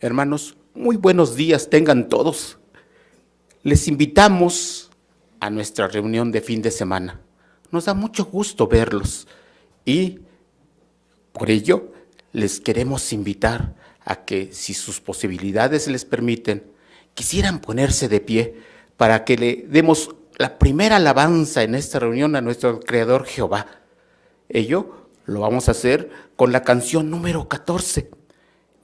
Hermanos, muy buenos días tengan todos. Les invitamos a nuestra reunión de fin de semana. Nos da mucho gusto verlos y por ello les queremos invitar a que, si sus posibilidades les permiten, quisieran ponerse de pie para que le demos la primera alabanza en esta reunión a nuestro Creador Jehová. Ello lo vamos a hacer con la canción número 14,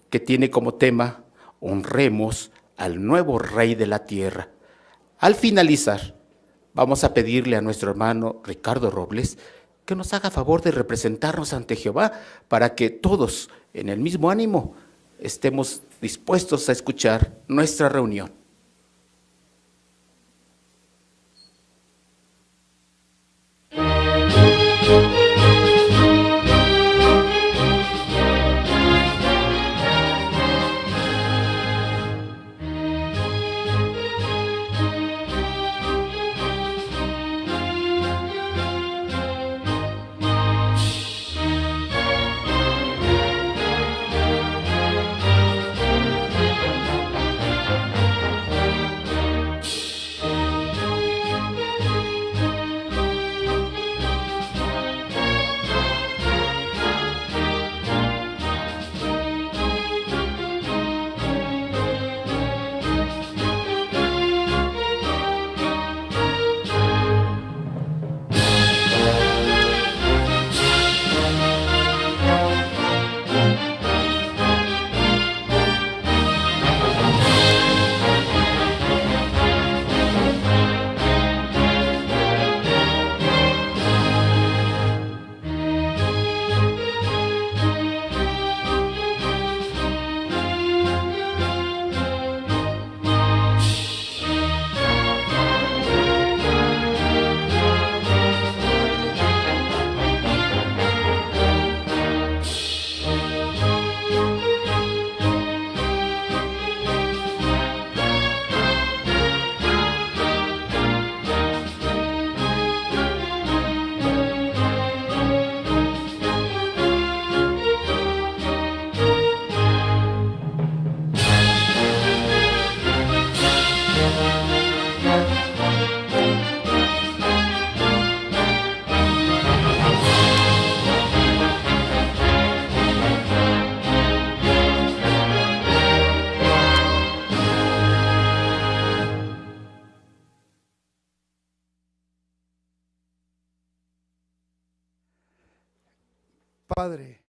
que tiene como tema Honremos al nuevo Rey de la Tierra. Al finalizar, vamos a pedirle a nuestro hermano Ricardo Robles que nos haga favor de representarnos ante Jehová para que todos, en el mismo ánimo, estemos dispuestos a escuchar nuestra reunión. Padre,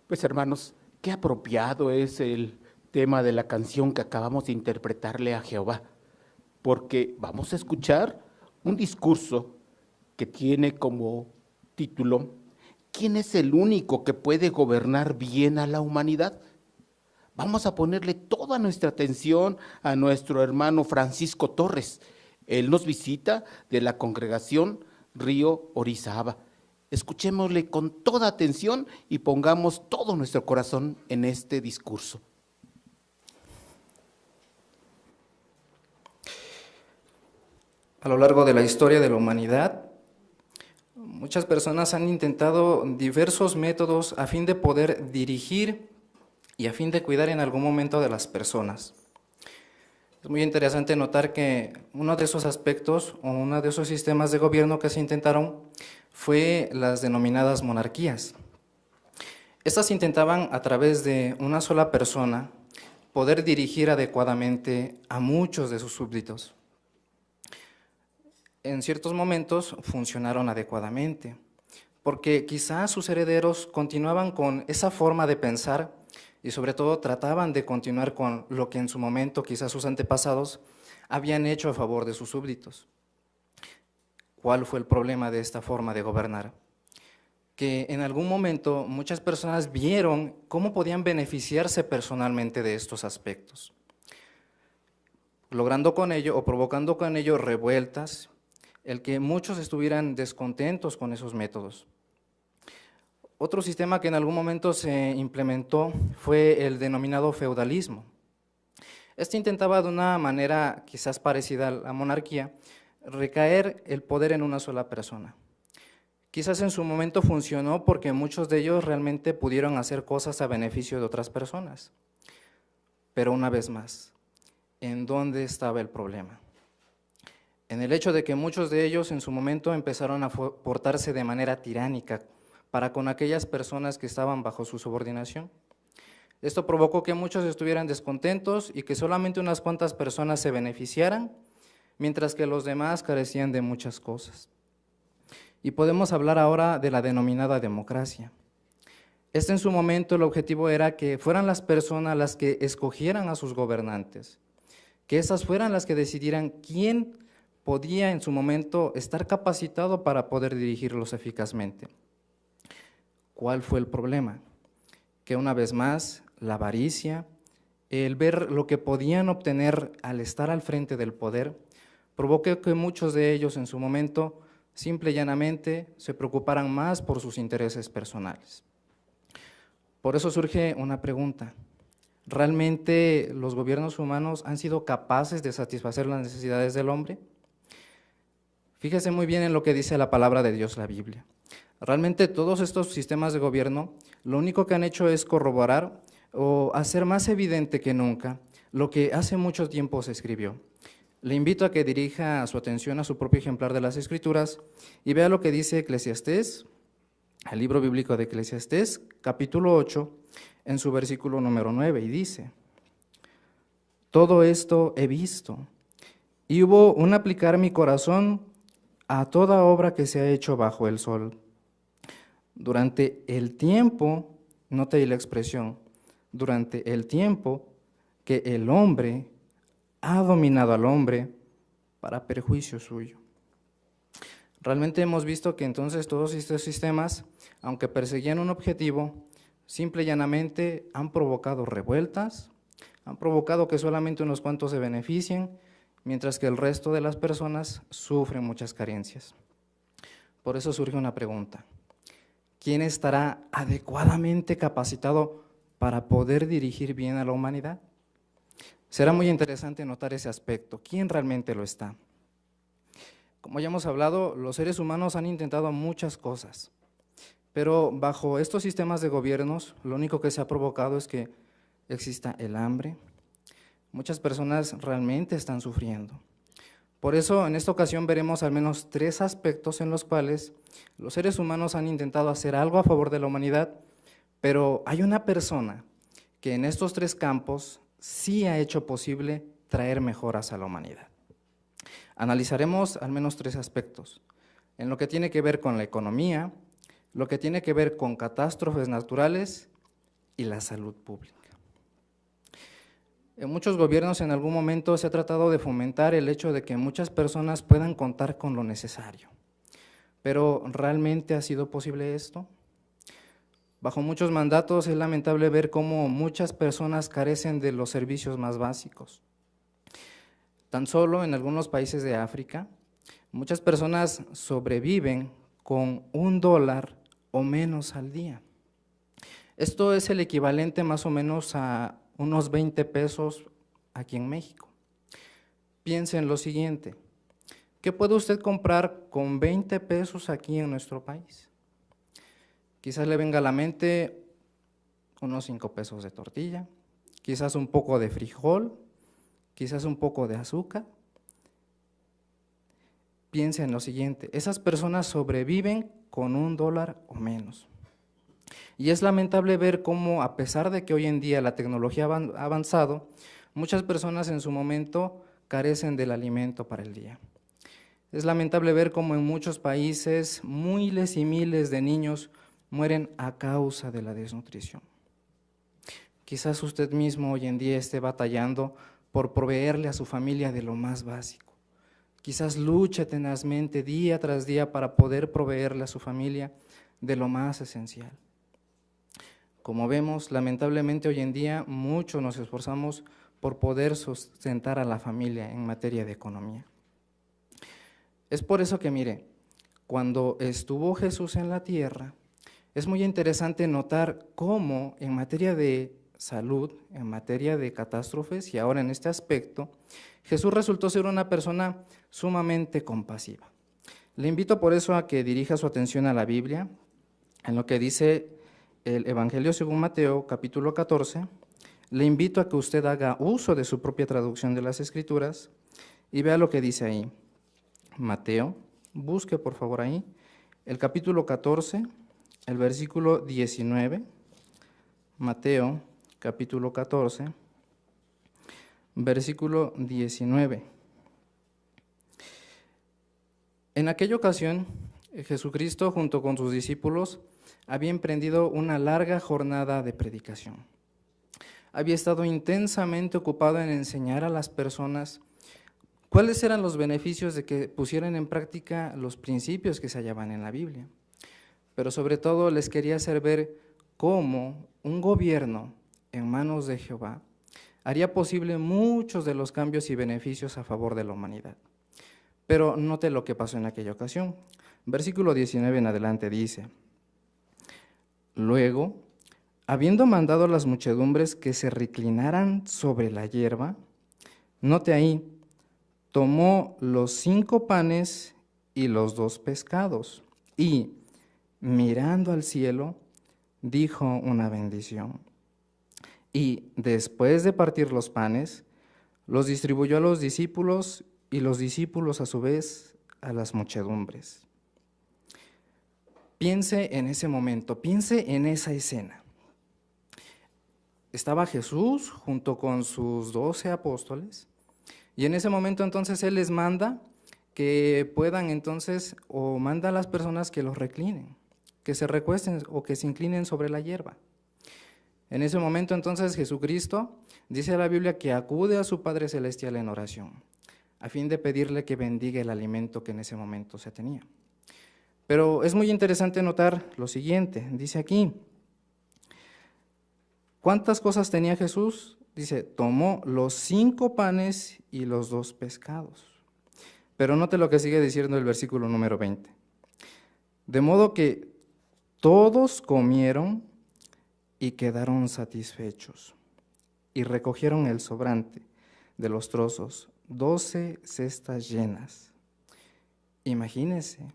Pues hermanos, qué apropiado es el tema de la canción que acabamos de interpretarle a Jehová, porque vamos a escuchar un discurso que tiene como título ¿Quién es el único que puede gobernar bien a la humanidad? Vamos a ponerle toda nuestra atención a nuestro hermano Francisco Torres. Él nos visita de la congregación Río Orizaba. Escuchémosle con toda atención y pongamos todo nuestro corazón en este discurso. A lo largo de la historia de la humanidad, muchas personas han intentado diversos métodos a fin de poder dirigir y a fin de cuidar en algún momento de las personas. Es muy interesante notar que uno de esos aspectos o uno de esos sistemas de gobierno que se intentaron fue las denominadas monarquías. Estas intentaban, a través de una sola persona, poder dirigir adecuadamente a muchos de sus súbditos. En ciertos momentos funcionaron adecuadamente, porque quizás sus herederos continuaban con esa forma de pensar y sobre todo trataban de continuar con lo que en su momento quizás sus antepasados habían hecho a favor de sus súbditos. ¿Cuál fue el problema de esta forma de gobernar? Que en algún momento muchas personas vieron cómo podían beneficiarse personalmente de estos aspectos, logrando con ello o provocando con ello revueltas, el que muchos estuvieran descontentos con esos métodos. Otro sistema que en algún momento se implementó fue el denominado feudalismo. Este intentaba de una manera quizás parecida a la monarquía, recaer el poder en una sola persona. Quizás en su momento funcionó porque muchos de ellos realmente pudieron hacer cosas a beneficio de otras personas. Pero una vez más, ¿en dónde estaba el problema? En el hecho de que muchos de ellos en su momento empezaron a portarse de manera tiránica para con aquellas personas que estaban bajo su subordinación. Esto provocó que muchos estuvieran descontentos y que solamente unas cuantas personas se beneficiaran, mientras que los demás carecían de muchas cosas. Y podemos hablar ahora de la denominada democracia. En su momento el objetivo era que fueran las personas las que escogieran a sus gobernantes, que esas fueran las que decidieran quién podía en su momento estar capacitado para poder dirigirlos eficazmente. ¿Cuál fue el problema? Que una vez más, la avaricia, el ver lo que podían obtener al estar al frente del poder, provocó que muchos de ellos en su momento, simple y llanamente, se preocuparan más por sus intereses personales. Por eso surge una pregunta: ¿realmente los gobiernos humanos han sido capaces de satisfacer las necesidades del hombre? Fíjese muy bien en lo que dice la palabra de Dios, la Biblia. Realmente todos estos sistemas de gobierno lo único que han hecho es corroborar o hacer más evidente que nunca lo que hace mucho tiempo se escribió. Le invito a que dirija su atención a su propio ejemplar de las Escrituras y vea lo que dice Eclesiastés, el libro bíblico de Eclesiastés, capítulo 8, en su versículo número 9, y dice: todo esto he visto, y hubo un aplicar mi corazón a toda obra que se ha hecho bajo el sol. Durante el tiempo, note ahí la expresión, durante el tiempo que el hombre ha dominado al hombre para perjuicio suyo. Realmente hemos visto que entonces todos estos sistemas, aunque perseguían un objetivo, simple y llanamente han provocado revueltas, han provocado que solamente unos cuantos se beneficien, mientras que el resto de las personas sufren muchas carencias. Por eso surge una pregunta: ¿quién estará adecuadamente capacitado para poder dirigir bien a la humanidad? Será muy interesante notar ese aspecto. ¿Quién realmente lo está? Como ya hemos hablado, los seres humanos han intentado muchas cosas, pero bajo estos sistemas de gobiernos, lo único que se ha provocado es que exista el hambre. Muchas personas realmente están sufriendo. Por eso, en esta ocasión veremos al menos 3 aspectos en los cuales los seres humanos han intentado hacer algo a favor de la humanidad, pero hay una persona que en estos 3 campos sí ha hecho posible traer mejoras a la humanidad. Analizaremos al menos 3 aspectos: en lo que tiene que ver con la economía, lo que tiene que ver con catástrofes naturales y la salud pública. En muchos gobiernos en algún momento se ha tratado de fomentar el hecho de que muchas personas puedan contar con lo necesario, pero ¿realmente ha sido posible esto? Bajo muchos mandatos es lamentable ver cómo muchas personas carecen de los servicios más básicos. Tan solo en algunos países de África, muchas personas sobreviven con $1 o menos al día. Esto es el equivalente más o menos a unos 20 pesos aquí en México. Piense en lo siguiente: ¿qué puede usted comprar con 20 pesos aquí en nuestro país? Quizás le venga a la mente unos 5 pesos de tortilla, quizás un poco de frijol, quizás un poco de azúcar. Piensa en lo siguiente: esas personas sobreviven con $1 o menos. Y es lamentable ver cómo, a pesar de que hoy en día la tecnología ha avanzado, muchas personas en su momento carecen del alimento para el día. Es lamentable ver cómo en muchos países miles y miles de niños mueren a causa de la desnutrición. Quizás usted mismo hoy en día esté batallando por proveerle a su familia de lo más básico. Quizás luche tenazmente día tras día para poder proveerle a su familia de lo más esencial. Como vemos, lamentablemente hoy en día muchos nos esforzamos por poder sustentar a la familia en materia de economía. Es por eso que, mire, cuando estuvo Jesús en la tierra, es muy interesante notar cómo en materia de salud, en materia de catástrofes y ahora en este aspecto, Jesús resultó ser una persona sumamente compasiva. Le invito por eso a que dirija su atención a la Biblia, en lo que dice el Evangelio según Mateo, capítulo 14. Le invito a que usted haga uso de su propia traducción de las Escrituras y vea lo que dice ahí. Mateo, busque por favor ahí, el capítulo 14, el versículo 19. Mateo, capítulo 14, versículo 19. En aquella ocasión, Jesucristo junto con sus discípulos había emprendido una larga jornada de predicación. Había estado intensamente ocupado en enseñar a las personas cuáles eran los beneficios de que pusieran en práctica los principios que se hallaban en la Biblia. Pero sobre todo les quería hacer ver cómo un gobierno en manos de Jehová haría posible muchos de los cambios y beneficios a favor de la humanidad. Pero note lo que pasó en aquella ocasión. Versículo 19 en adelante dice: Luego, habiendo mandado a las muchedumbres que se reclinaran sobre la hierba, note ahí, tomó los 5 panes y los 2 pescados, y, mirando al cielo, dijo una bendición. Y después de partir los panes, los distribuyó a los discípulos, y los discípulos a su vez a las muchedumbres. Piense en ese momento, piense en esa escena. Estaba Jesús junto con sus 12 apóstoles, y en ese momento entonces Él les manda que puedan entonces, o manda a las personas que los reclinen, que se recuesten o que se inclinen sobre la hierba. En ese momento entonces Jesucristo, dice la Biblia, que acude a su Padre Celestial en oración, a fin de pedirle que bendiga el alimento que en ese momento se tenía. Pero es muy interesante notar lo siguiente, dice aquí, ¿cuántas cosas tenía Jesús? Dice, tomó los 5 panes y los 2 pescados. Pero note lo que sigue diciendo el versículo número 20. De modo que todos comieron y quedaron satisfechos, y recogieron el sobrante de los trozos, 12 cestas llenas. Imagínense.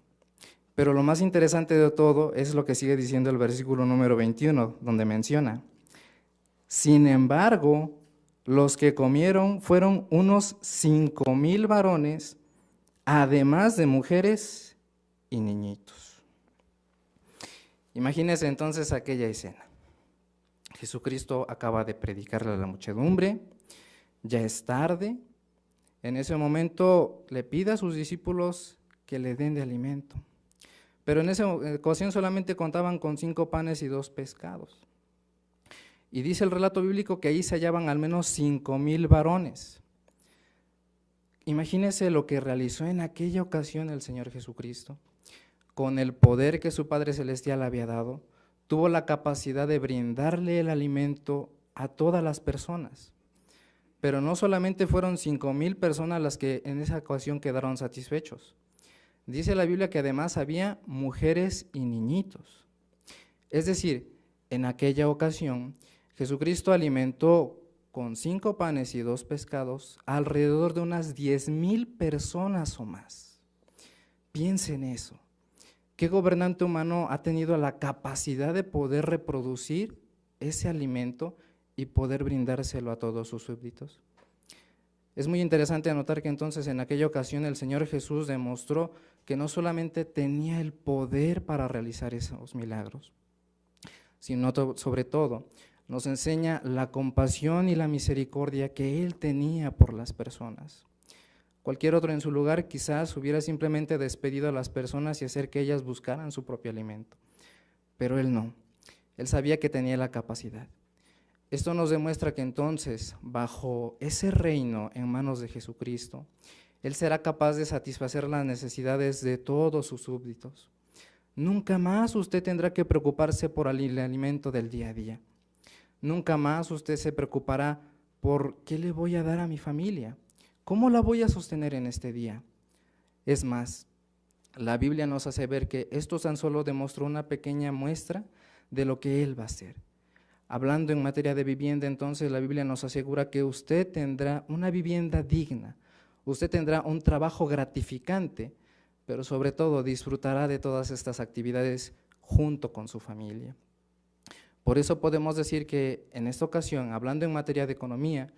Pero lo más interesante de todo es lo que sigue diciendo el versículo número 21, donde menciona: sin embargo, los que comieron fueron unos 5,000 varones, además de mujeres y niñitos. Imagínense entonces aquella escena. Jesucristo acaba de predicarle a la muchedumbre, ya es tarde. En ese momento le pide a sus discípulos que le den de alimento. Pero en esa ocasión solamente contaban con 5 panes y 2 pescados. Y dice el relato bíblico que ahí se hallaban al menos 5,000 varones. Imagínense lo que realizó en aquella ocasión el Señor Jesucristo. Con el poder que su Padre Celestial había dado, tuvo la capacidad de brindarle el alimento a todas las personas. Pero no solamente fueron 5,000 personas las que en esa ocasión quedaron satisfechos. Dice la Biblia que además había mujeres y niñitos. Es decir, en aquella ocasión, Jesucristo alimentó con 5 panes y 2 pescados alrededor de unas 10,000 personas o más. Piensen en eso. ¿Qué gobernante humano ha tenido la capacidad de poder reproducir ese alimento y poder brindárselo a todos sus súbditos? Es muy interesante anotar que entonces en aquella ocasión el Señor Jesús demostró que no solamente tenía el poder para realizar esos milagros, sino sobre todo nos enseña la compasión y la misericordia que Él tenía por las personas. Cualquier otro en su lugar quizás hubiera simplemente despedido a las personas y hacer que ellas buscaran su propio alimento, pero Él no, Él sabía que tenía la capacidad. Esto nos demuestra que entonces, bajo ese reino en manos de Jesucristo, Él será capaz de satisfacer las necesidades de todos sus súbditos. Nunca más usted tendrá que preocuparse por el alimento del día a día. Nunca más usted se preocupará por ¿qué le voy a dar a mi familia? ¿Cómo la voy a sostener en este día? Es más, la Biblia nos hace ver que esto tan solo demostró una pequeña muestra de lo que Él va a hacer. Hablando en materia de vivienda, entonces la Biblia nos asegura que usted tendrá una vivienda digna, usted tendrá un trabajo gratificante, pero sobre todo disfrutará de todas estas actividades junto con su familia. Por eso podemos decir que en esta ocasión, hablando en materia de economía,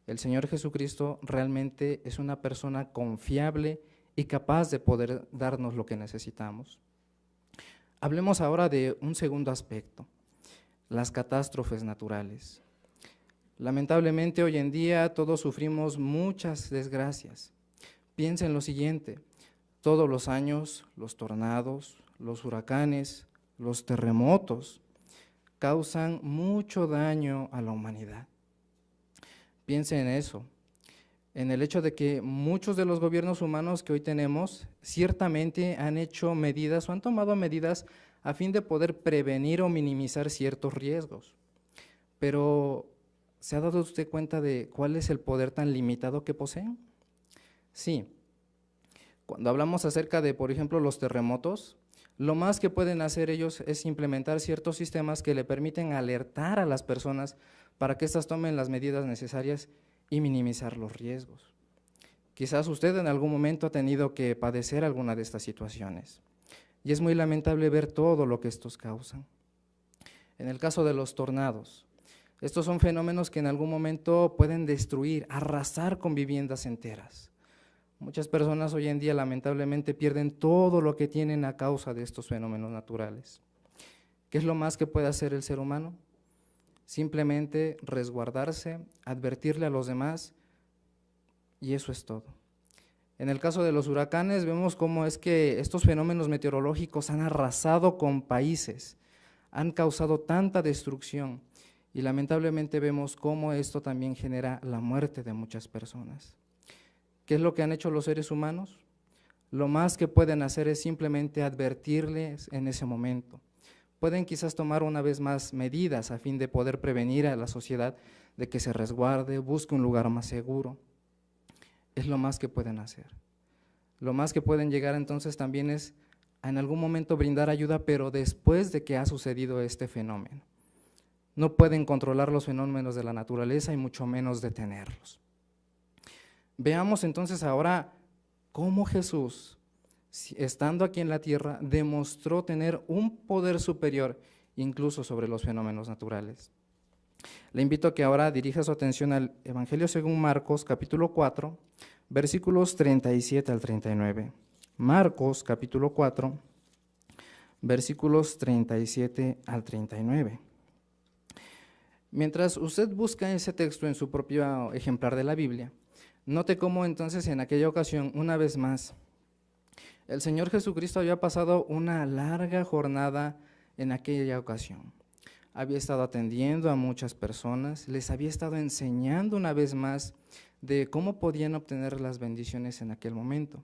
el Señor Jesucristo realmente es una persona confiable y capaz de poder darnos lo que necesitamos. Hablemos ahora de un segundo aspecto, las catástrofes naturales. Lamentablemente hoy en día todos sufrimos muchas desgracias. Piensa en lo siguiente, todos los años los tornados, los huracanes, los terremotos causan mucho daño a la humanidad. Piensa en eso, en el hecho de que muchos de los gobiernos humanos que hoy tenemos ciertamente han hecho medidas o han tomado medidas a fin de poder prevenir o minimizar ciertos riesgos. Pero, ¿se ha dado usted cuenta de cuál es el poder tan limitado que poseen? Sí, cuando hablamos acerca de, por ejemplo, los terremotos, lo más que pueden hacer ellos es implementar ciertos sistemas que le permiten alertar a las personas para que éstas tomen las medidas necesarias y minimizar los riesgos. Quizás usted en algún momento ha tenido que padecer alguna de estas situaciones. Y es muy lamentable ver todo lo que estos causan. En el caso de los tornados, estos son fenómenos que en algún momento pueden destruir, arrasar con viviendas enteras. Muchas personas hoy en día lamentablemente pierden todo lo que tienen a causa de estos fenómenos naturales. ¿Qué es lo más que puede hacer el ser humano? Simplemente resguardarse, advertirle a los demás, y eso es todo. En el caso de los huracanes vemos cómo es que estos fenómenos meteorológicos han arrasado con países, han causado tanta destrucción y lamentablemente vemos cómo esto también genera la muerte de muchas personas. ¿Qué es lo que han hecho los seres humanos? Lo más que pueden hacer es simplemente advertirles en ese momento. Pueden quizás tomar una vez más medidas a fin de poder prevenir a la sociedad de que se resguarde, busque un lugar más seguro. Es lo más que pueden hacer. Lo más que pueden llegar entonces también es a en algún momento brindar ayuda, pero después de que ha sucedido este fenómeno. No pueden controlar los fenómenos de la naturaleza y mucho menos detenerlos. Veamos entonces ahora cómo Jesús, estando aquí en la tierra, demostró tener un poder superior incluso sobre los fenómenos naturales. Le invito a que ahora dirija su atención al Evangelio según Marcos, capítulo 4, versículos 37 al 39. Marcos, capítulo 4, versículos 37 al 39. Mientras usted busca ese texto en su propio ejemplar de la Biblia, note cómo entonces en aquella ocasión, una vez más, el Señor Jesucristo había pasado una larga jornada en aquella ocasión. Había estado atendiendo a muchas personas, les había estado enseñando una vez más de cómo podían obtener las bendiciones en aquel momento,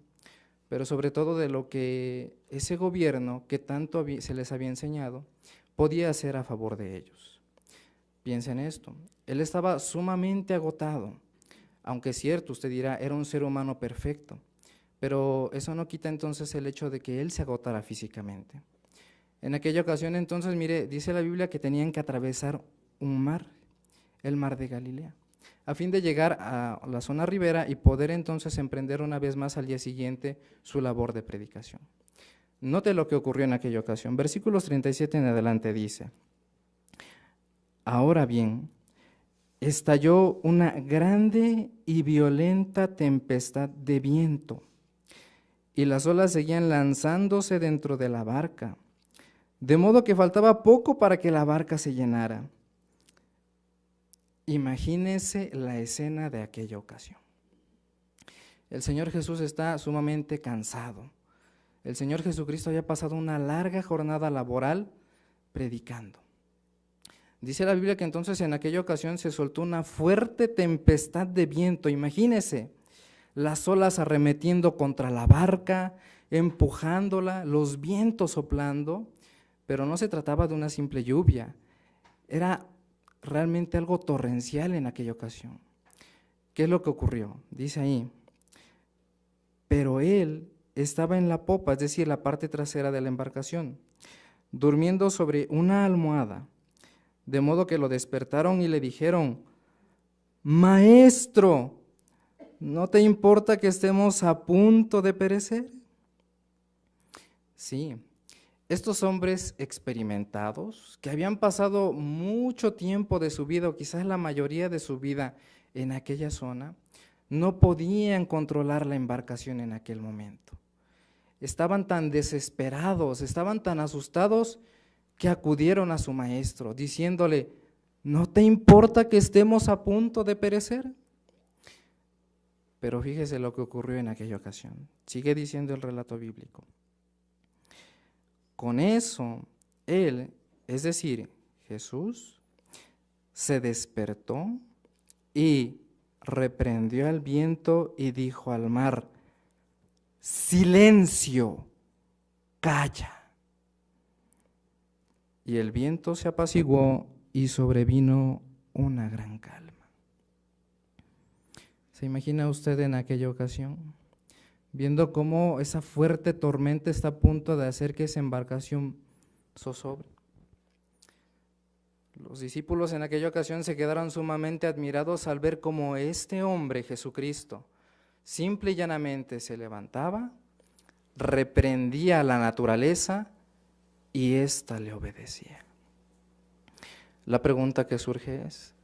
pero sobre todo de lo que ese gobierno que tanto se les había enseñado podía hacer a favor de ellos. Piensen en esto, él estaba sumamente agotado, aunque es cierto, usted dirá, era un ser humano perfecto, pero eso no quita entonces el hecho de que él se agotara físicamente. En aquella ocasión entonces, mire, dice la Biblia que tenían que atravesar un mar, el mar de Galilea, a fin de llegar a la zona ribera y poder entonces emprender una vez más al día siguiente su labor de predicación. Note lo que ocurrió en aquella ocasión. Versículos 37 en adelante dice: Ahora bien, estalló una grande y violenta tempestad de viento, y las olas seguían lanzándose dentro de la barca, de modo que faltaba poco para que la barca se llenara. Imagínese la escena de aquella ocasión. El Señor Jesús está sumamente cansado. El Señor Jesucristo había pasado una larga jornada laboral predicando. Dice la Biblia que entonces en aquella ocasión se soltó una fuerte tempestad de viento. Imagínese las olas arremetiendo contra la barca, empujándola, los vientos soplando. Pero no se trataba de una simple lluvia, era realmente algo torrencial en aquella ocasión. ¿Qué es lo que ocurrió? Dice ahí, pero él estaba en la popa, es decir, la parte trasera de la embarcación, durmiendo sobre una almohada. de modo que lo despertaron y le dijeron: Maestro, ¿no te importa que estemos a punto de perecer? Sí, estos hombres experimentados, que habían pasado mucho tiempo de su vida, o quizás la mayoría de su vida en aquella zona, no podían controlar la embarcación en aquel momento. Estaban tan desesperados, estaban tan asustados, que acudieron a su maestro, diciéndole: ¿no te importa que estemos a punto de perecer? Pero fíjese lo que ocurrió en aquella ocasión. Sigue diciendo el relato bíblico. Con eso, él, es decir, Jesús, se despertó y reprendió al viento y dijo al mar: silencio, calla. Y el viento se apaciguó y sobrevino una gran calma. ¿Se imagina usted en aquella ocasión, viendo cómo esa fuerte tormenta está a punto de hacer que esa embarcación zozobre? Los discípulos en aquella ocasión se quedaron sumamente admirados al ver cómo este hombre, Jesucristo, simple y llanamente se levantaba, reprendía a la naturaleza y ésta le obedecía. La pregunta que surge es: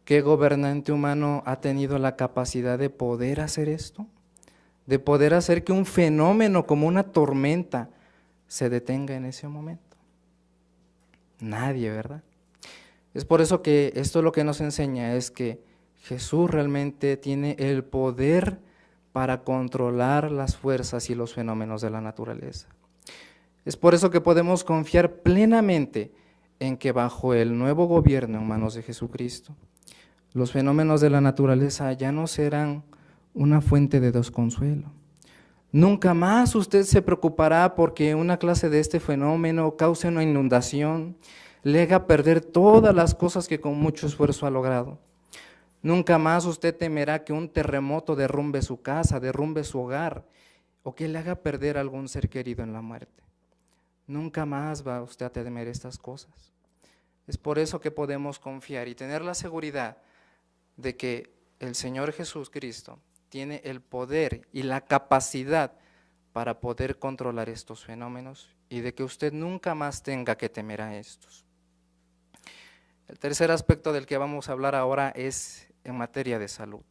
¿qué gobernante humano ha tenido la capacidad de poder hacer esto? De poder hacer que un fenómeno como una tormenta se detenga en ese momento. Nadie, ¿verdad? Es por eso que esto lo que nos enseña es que Jesús realmente tiene el poder para controlar las fuerzas y los fenómenos de la naturaleza. Es por eso que podemos confiar plenamente en que bajo el nuevo gobierno en manos de Jesucristo, los fenómenos de la naturaleza ya no serán una fuente de desconsuelo. Nunca más usted se preocupará porque una clase de este fenómeno cause una inundación, le haga perder todas las cosas que con mucho esfuerzo ha logrado. Nunca más usted temerá que un terremoto derrumbe su casa, derrumbe su hogar, o que le haga perder algún ser querido en la muerte. Nunca más va usted a temer estas cosas. Es por eso que podemos confiar y tener la seguridad de que el Señor Jesucristo tiene el poder y la capacidad para poder controlar estos fenómenos y de que usted nunca más tenga que temer a estos. El tercer aspecto del que vamos a hablar ahora es en materia de salud.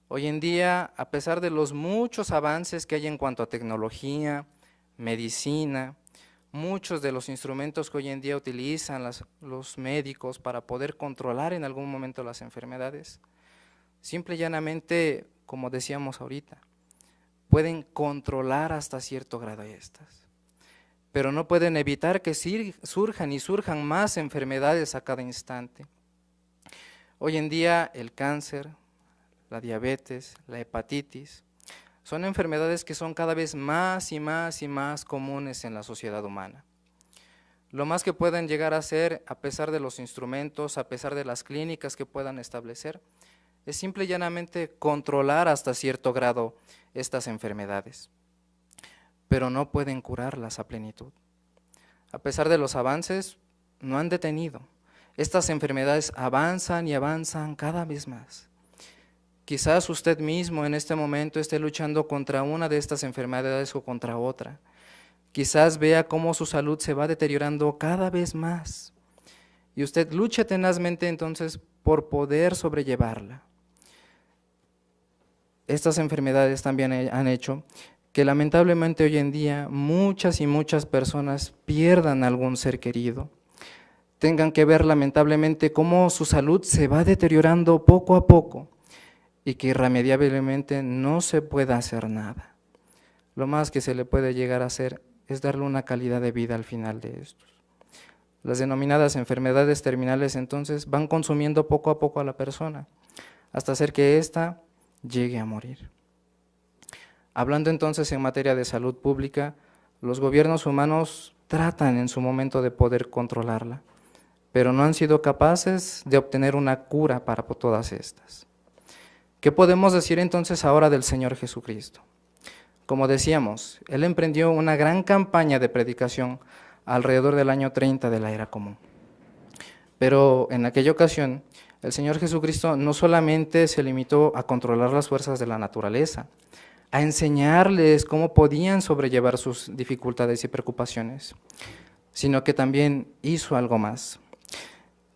Hoy en día, a pesar de los muchos avances que hay en cuanto a tecnología, medicina, muchos de los instrumentos que hoy en día utilizan los médicos para poder controlar en algún momento las enfermedades, simple y llanamente, como decíamos ahorita, pueden controlar hasta cierto grado estas, pero no pueden evitar que surjan más enfermedades a cada instante. Hoy en día el cáncer, la diabetes, la hepatitis, son enfermedades que son cada vez más y más y más comunes en la sociedad humana. Lo más que pueden llegar a ser, a pesar de los instrumentos, a pesar de las clínicas que puedan establecer, es simple y llanamente controlar hasta cierto grado estas enfermedades, pero no pueden curarlas a plenitud. A pesar de los avances, no han detenido. Estas enfermedades avanzan y avanzan cada vez más. Quizás usted mismo en este momento esté luchando contra una de estas enfermedades o contra otra. Quizás vea cómo su salud se va deteriorando cada vez más. Y usted lucha tenazmente entonces por poder sobrellevarla. Estas enfermedades también han hecho que lamentablemente hoy en día muchas y muchas personas pierdan algún ser querido. Tengan que ver lamentablemente cómo su salud se va deteriorando poco a poco y que irremediablemente no se pueda hacer nada. Lo más que se le puede llegar a hacer es darle una calidad de vida al final de estos. Las denominadas enfermedades terminales entonces van consumiendo poco a poco a la persona hasta hacer que ésta llegue a morir. Hablando entonces en materia de salud pública, los gobiernos humanos tratan en su momento de poder controlarla, pero no han sido capaces de obtener una cura para todas estas. ¿Qué podemos decir entonces ahora del Señor Jesucristo? Como decíamos, Él emprendió una gran campaña de predicación alrededor del año 30 de la era común. Pero en aquella ocasión, el Señor Jesucristo no solamente se limitó a controlar las fuerzas de la naturaleza, a enseñarles cómo podían sobrellevar sus dificultades y preocupaciones, sino que también hizo algo más.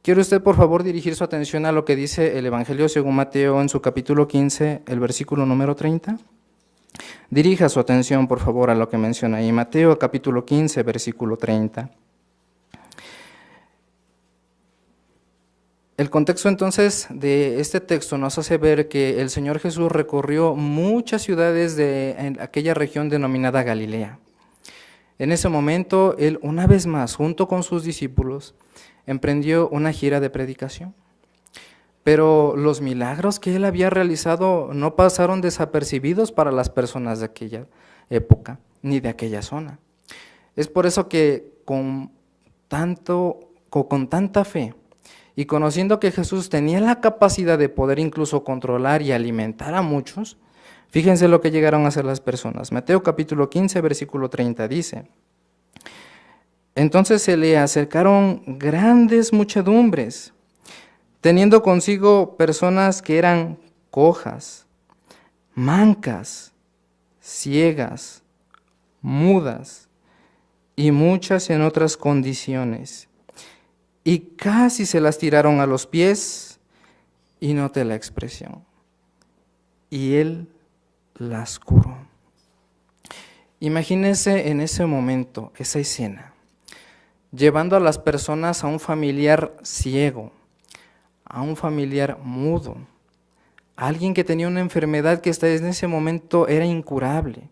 ¿Quiere usted, por favor, dirigir su atención a lo que dice el Evangelio según Mateo en su capítulo 15, el versículo número 30? Dirija su atención, por favor, a lo que menciona ahí, Mateo capítulo 15, versículo 30. El contexto entonces de este texto nos hace ver que el Señor Jesús recorrió muchas ciudades de aquella región denominada Galilea. En ese momento, Él una vez más, junto con sus discípulos, emprendió una gira de predicación. Pero los milagros que Él había realizado no pasaron desapercibidos para las personas de aquella época, ni de aquella zona. Es por eso que con tanta fe, y conociendo que Jesús tenía la capacidad de poder incluso controlar y alimentar a muchos, fíjense lo que llegaron a hacer las personas. Mateo capítulo 15, versículo 30 dice: entonces se le acercaron grandes muchedumbres, teniendo consigo personas que eran cojas, mancas, ciegas, mudas y muchas en otras condiciones. Y casi se las tiraron a los pies, y note la expresión, y Él las curó. Imagínense en ese momento, esa escena, llevando a las personas a un familiar ciego, a un familiar mudo, a alguien que tenía una enfermedad que hasta en ese momento era incurable.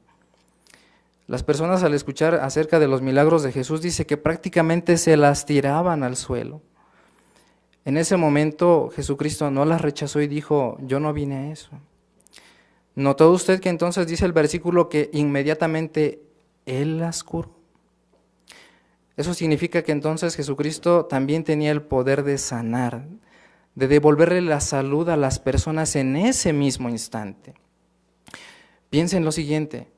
Las personas, al escuchar acerca de los milagros de Jesús, dice que prácticamente se las tiraban al suelo. En ese momento Jesucristo no las rechazó y dijo: yo no vine a eso. ¿Notó usted que entonces dice el versículo que inmediatamente Él las curó? Eso significa que entonces Jesucristo también tenía el poder de sanar, de devolverle la salud a las personas en ese mismo instante. Piensen en lo siguiente: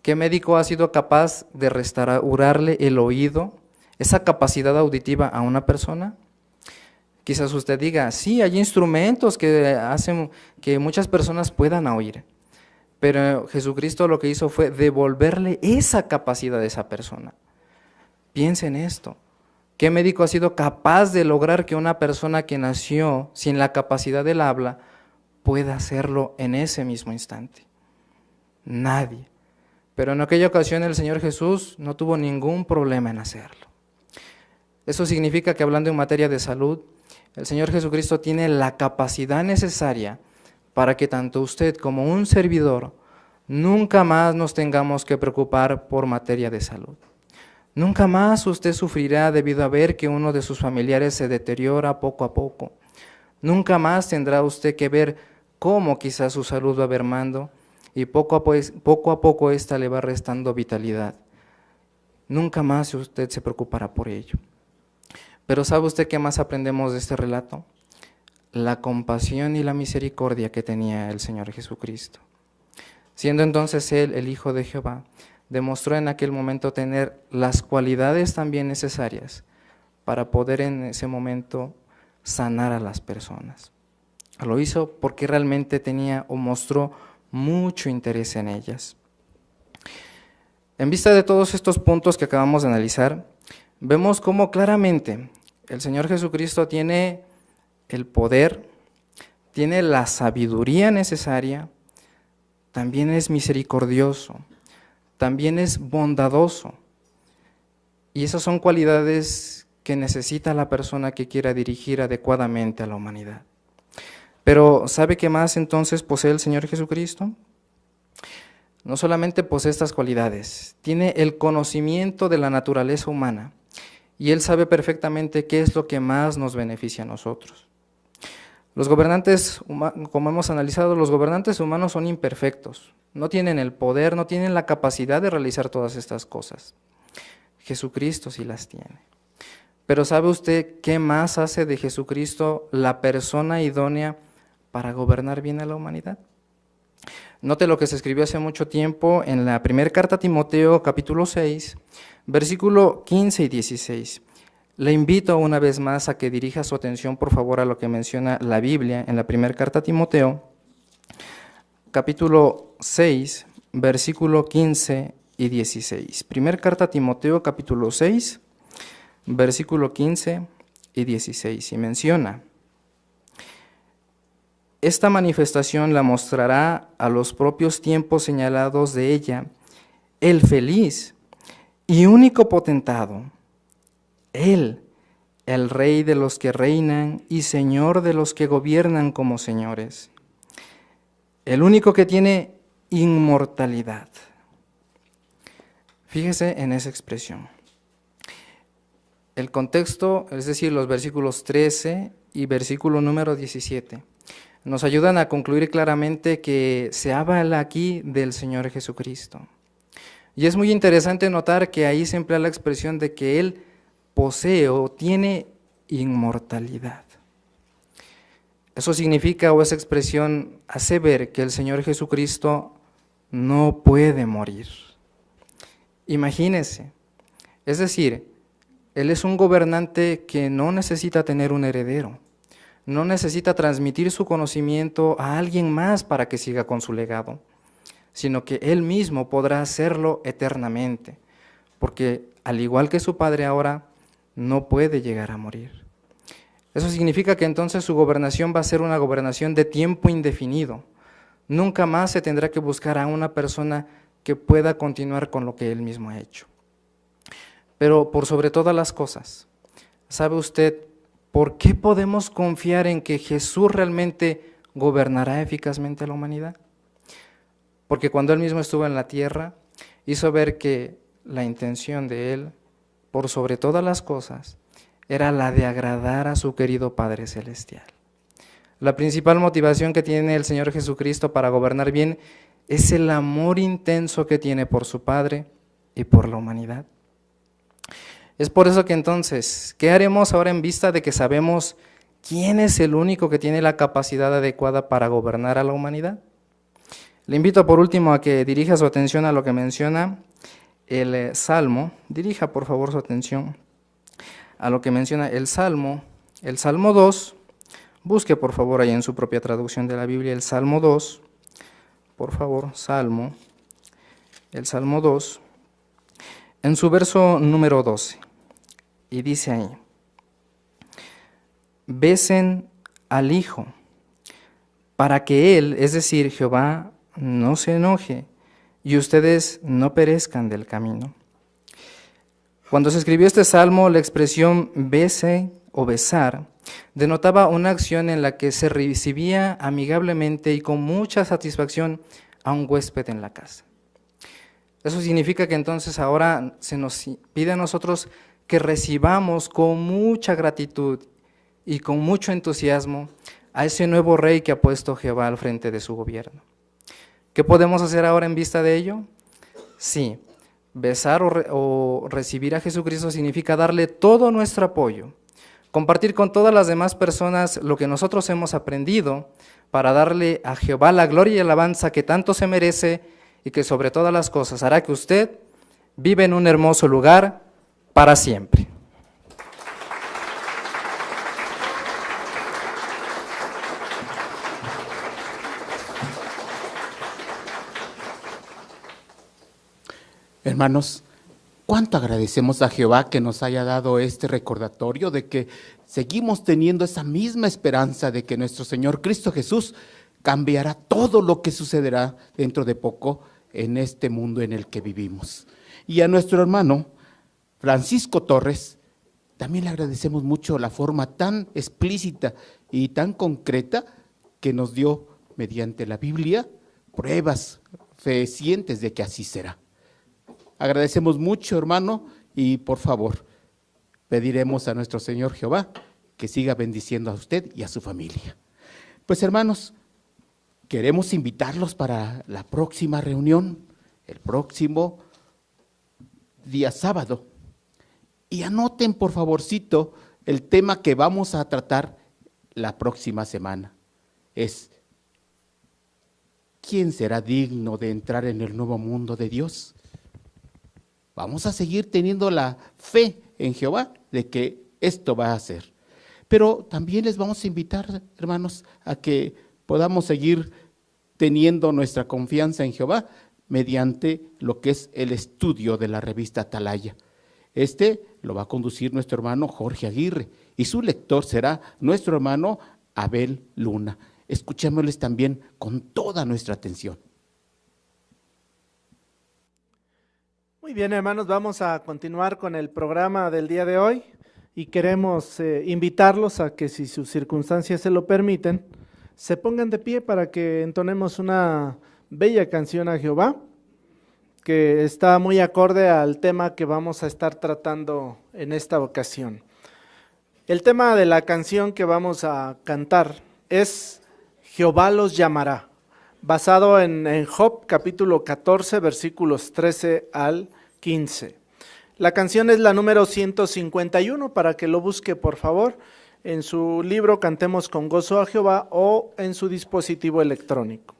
¿qué médico ha sido capaz de restaurarle el oído, esa capacidad auditiva a una persona? Quizás usted diga: sí, hay instrumentos que hacen que muchas personas puedan oír, pero Jesucristo lo que hizo fue devolverle esa capacidad a esa persona. Piense en esto: ¿qué médico ha sido capaz de lograr que una persona que nació sin la capacidad del habla pueda hacerlo en ese mismo instante? Nadie. Pero en aquella ocasión el Señor Jesús no tuvo ningún problema en hacerlo. Eso significa que, hablando en materia de salud, el Señor Jesucristo tiene la capacidad necesaria para que tanto usted como un servidor nunca más nos tengamos que preocupar por materia de salud. Nunca más usted sufrirá debido a ver que uno de sus familiares se deteriora poco a poco. Nunca más tendrá usted que ver cómo quizás su salud va mermando y poco a poco ésta le va restando vitalidad. Nunca más usted se preocupará por ello. Pero ¿sabe usted qué más aprendemos de este relato? La compasión y la misericordia que tenía el Señor Jesucristo. Siendo entonces Él el Hijo de Jehová, demostró en aquel momento tener las cualidades también necesarias para poder en ese momento sanar a las personas. Lo hizo porque realmente tenía o mostró mucho interés en ellas. En vista de todos estos puntos que acabamos de analizar, vemos cómo claramente el Señor Jesucristo tiene el poder, tiene la sabiduría necesaria, también es misericordioso, también es bondadoso. Y esas son cualidades que necesita la persona que quiera dirigir adecuadamente a la humanidad. Pero ¿sabe qué más entonces posee el Señor Jesucristo? No solamente posee estas cualidades, tiene el conocimiento de la naturaleza humana y Él sabe perfectamente qué es lo que más nos beneficia a nosotros. Los gobernantes, como hemos analizado, los gobernantes humanos son imperfectos, no tienen el poder, no tienen la capacidad de realizar todas estas cosas. Jesucristo sí las tiene. Pero ¿sabe usted qué más hace de Jesucristo la persona idónea para gobernar bien a la humanidad? Note lo que se escribió hace mucho tiempo en la primera carta a Timoteo, capítulo 6, versículo 15 y 16. Le invito una vez más a que dirija su atención, por favor, a lo que menciona la Biblia en la primera carta a Timoteo, capítulo 6, versículo 15 y 16. Primer carta a Timoteo, capítulo 6, versículo 15 y 16. Y menciona: esta manifestación la mostrará a los propios tiempos señalados de ella, el feliz y único potentado, Él, el Rey de los que reinan y Señor de los que gobiernan como señores, el único que tiene inmortalidad. Fíjese en esa expresión. El contexto, es decir, los versículos 13 y versículo número 17, nos ayudan a concluir claramente que se habla aquí del Señor Jesucristo. Y es muy interesante notar que ahí se emplea la expresión de que Él posee o tiene inmortalidad. Eso significa, o esa expresión hace ver que el Señor Jesucristo no puede morir. Imagínese, es decir, Él es un gobernante que no necesita tener un heredero, no necesita transmitir su conocimiento a alguien más para que siga con su legado, sino que Él mismo podrá hacerlo eternamente, porque al igual que su Padre ahora, no puede llegar a morir. Eso significa que entonces su gobernación va a ser una gobernación de tiempo indefinido. Nunca más se tendrá que buscar a una persona que pueda continuar con lo que Él mismo ha hecho. Pero por sobre todas las cosas, ¿sabe usted por qué podemos confiar en que Jesús realmente gobernará eficazmente a la humanidad? Porque cuando Él mismo estuvo en la tierra, hizo ver que la intención de Él, por sobre todas las cosas, era la de agradar a su querido Padre Celestial. La principal motivación que tiene el Señor Jesucristo para gobernar bien es el amor intenso que tiene por su Padre y por la humanidad. Es por eso que entonces, ¿qué haremos ahora en vista de que sabemos quién es el único que tiene la capacidad adecuada para gobernar a la humanidad? Le invito por último a que dirija su atención a lo que menciona el Salmo. Dirija por favor su atención a lo que menciona el Salmo 2. Busque por favor ahí en su propia traducción de la Biblia el Salmo 2. Por favor, el Salmo 2, en su verso número 12. Y dice ahí: besen al Hijo, para que Él, es decir, Jehová, no se enoje y ustedes no perezcan del camino. Cuando se escribió este salmo, la expresión bese o besar denotaba una acción en la que se recibía amigablemente y con mucha satisfacción a un huésped en la casa. Eso significa que entonces ahora se nos pide a nosotros que recibamos con mucha gratitud y con mucho entusiasmo a ese nuevo rey que ha puesto Jehová al frente de su gobierno. ¿Qué podemos hacer ahora en vista de ello? Sí, besar o recibir a Jesucristo significa darle todo nuestro apoyo, compartir con todas las demás personas lo que nosotros hemos aprendido para darle a Jehová la gloria y alabanza que tanto se merece y que sobre todas las cosas hará que usted viva en un hermoso lugar para siempre. Hermanos, cuánto agradecemos a Jehová que nos haya dado este recordatorio de que seguimos teniendo esa misma esperanza de que nuestro Señor Cristo Jesús cambiará todo lo que sucederá dentro de poco en este mundo en el que vivimos. Y a nuestro hermano Francisco Torres también le agradecemos mucho la forma tan explícita y tan concreta que nos dio mediante la Biblia pruebas fehacientes de que así será. Agradecemos mucho, hermano, y por favor, pediremos a nuestro Señor Jehová que siga bendiciendo a usted y a su familia. Pues, hermanos, queremos invitarlos para la próxima reunión, el próximo día sábado. Y anoten, por favorcito, el tema que vamos a tratar la próxima semana. Es: ¿quién será digno de entrar en el nuevo mundo de Dios? Vamos a seguir teniendo la fe en Jehová de que esto va a ser. Pero también les vamos a invitar, hermanos, a que podamos seguir teniendo nuestra confianza en Jehová mediante lo que es el estudio de la revista Atalaya. Este lo va a conducir nuestro hermano Jorge Aguirre y su lector será nuestro hermano Abel Luna. Escuchémosles también con toda nuestra atención. Muy bien, hermanos, vamos a continuar con el programa del día de hoy y queremos invitarlos a que, si sus circunstancias se lo permiten, se pongan de pie para que entonemos una bella canción a Jehová, que está muy acorde al tema que vamos a estar tratando en esta ocasión. El tema de la canción que vamos a cantar es Jehová los llamará, basado en Job capítulo 14, versículos 13 al 15. La canción es la número 151, para que lo busque por favor en su libro Cantemos con Gozo a Jehová o en su dispositivo electrónico.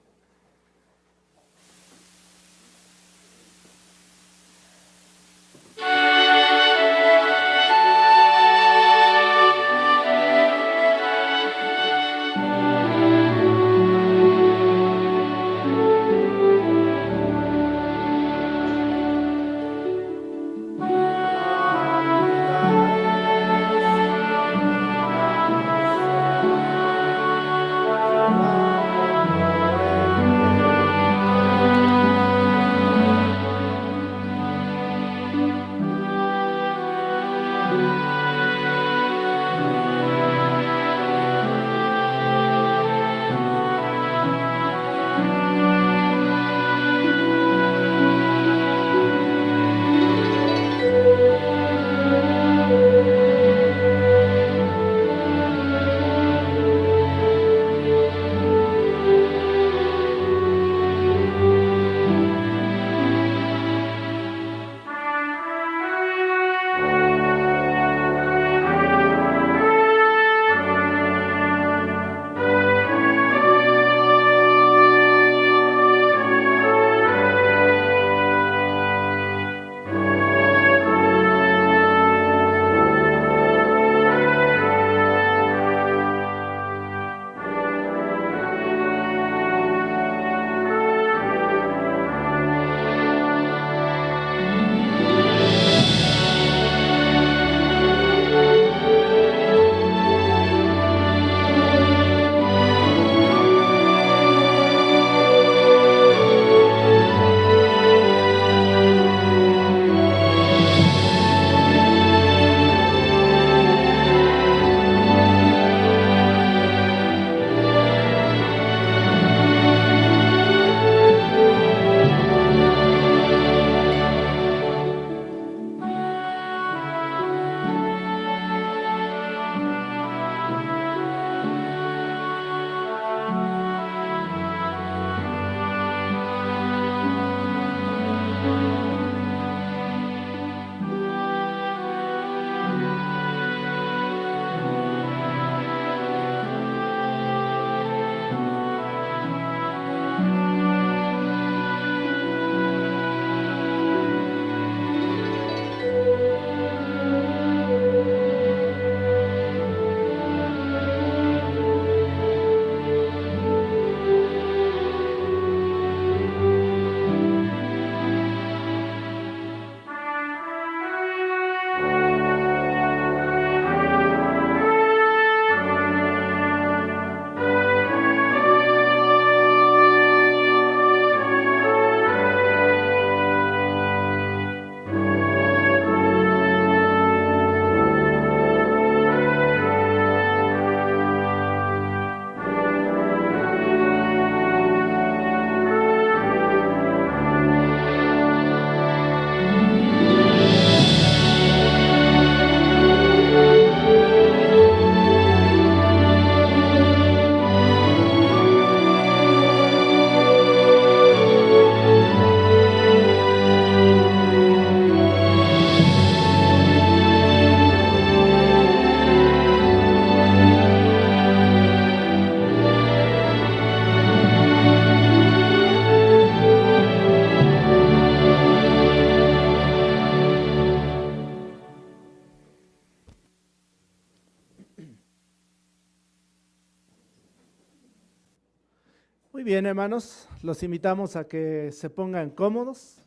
Muy bien, hermanos, los invitamos a que se pongan cómodos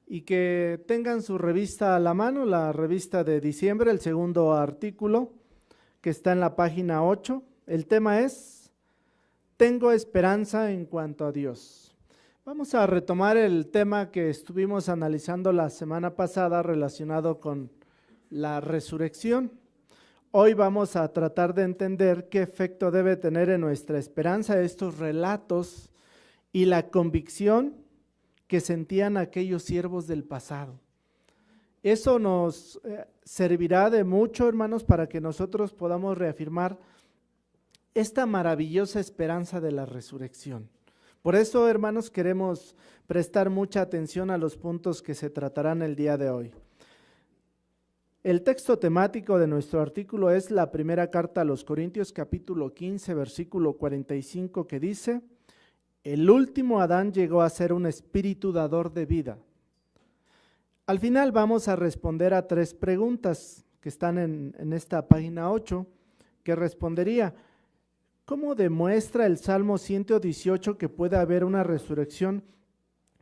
y que tengan su revista a la mano, la revista de diciembre, el segundo artículo que está en la página 8. El tema es: tengo esperanza en cuanto a Dios. Vamos a retomar el tema que estuvimos analizando la semana pasada relacionado con la resurrección. Hoy vamos a tratar de entender qué efecto debe tener en nuestra esperanza estos relatos y la convicción que sentían aquellos siervos del pasado. Eso nos servirá de mucho, hermanos, para que nosotros podamos reafirmar esta maravillosa esperanza de la resurrección. Por eso, hermanos, queremos prestar mucha atención a los puntos que se tratarán el día de hoy. El texto temático de nuestro artículo es la primera carta a los Corintios, capítulo 15, versículo 45, que dice: el último Adán llegó a ser un espíritu dador de vida. Al final vamos a responder a 3 preguntas que están en esta página 8, que respondería: ¿cómo demuestra el Salmo 118 que puede haber una resurrección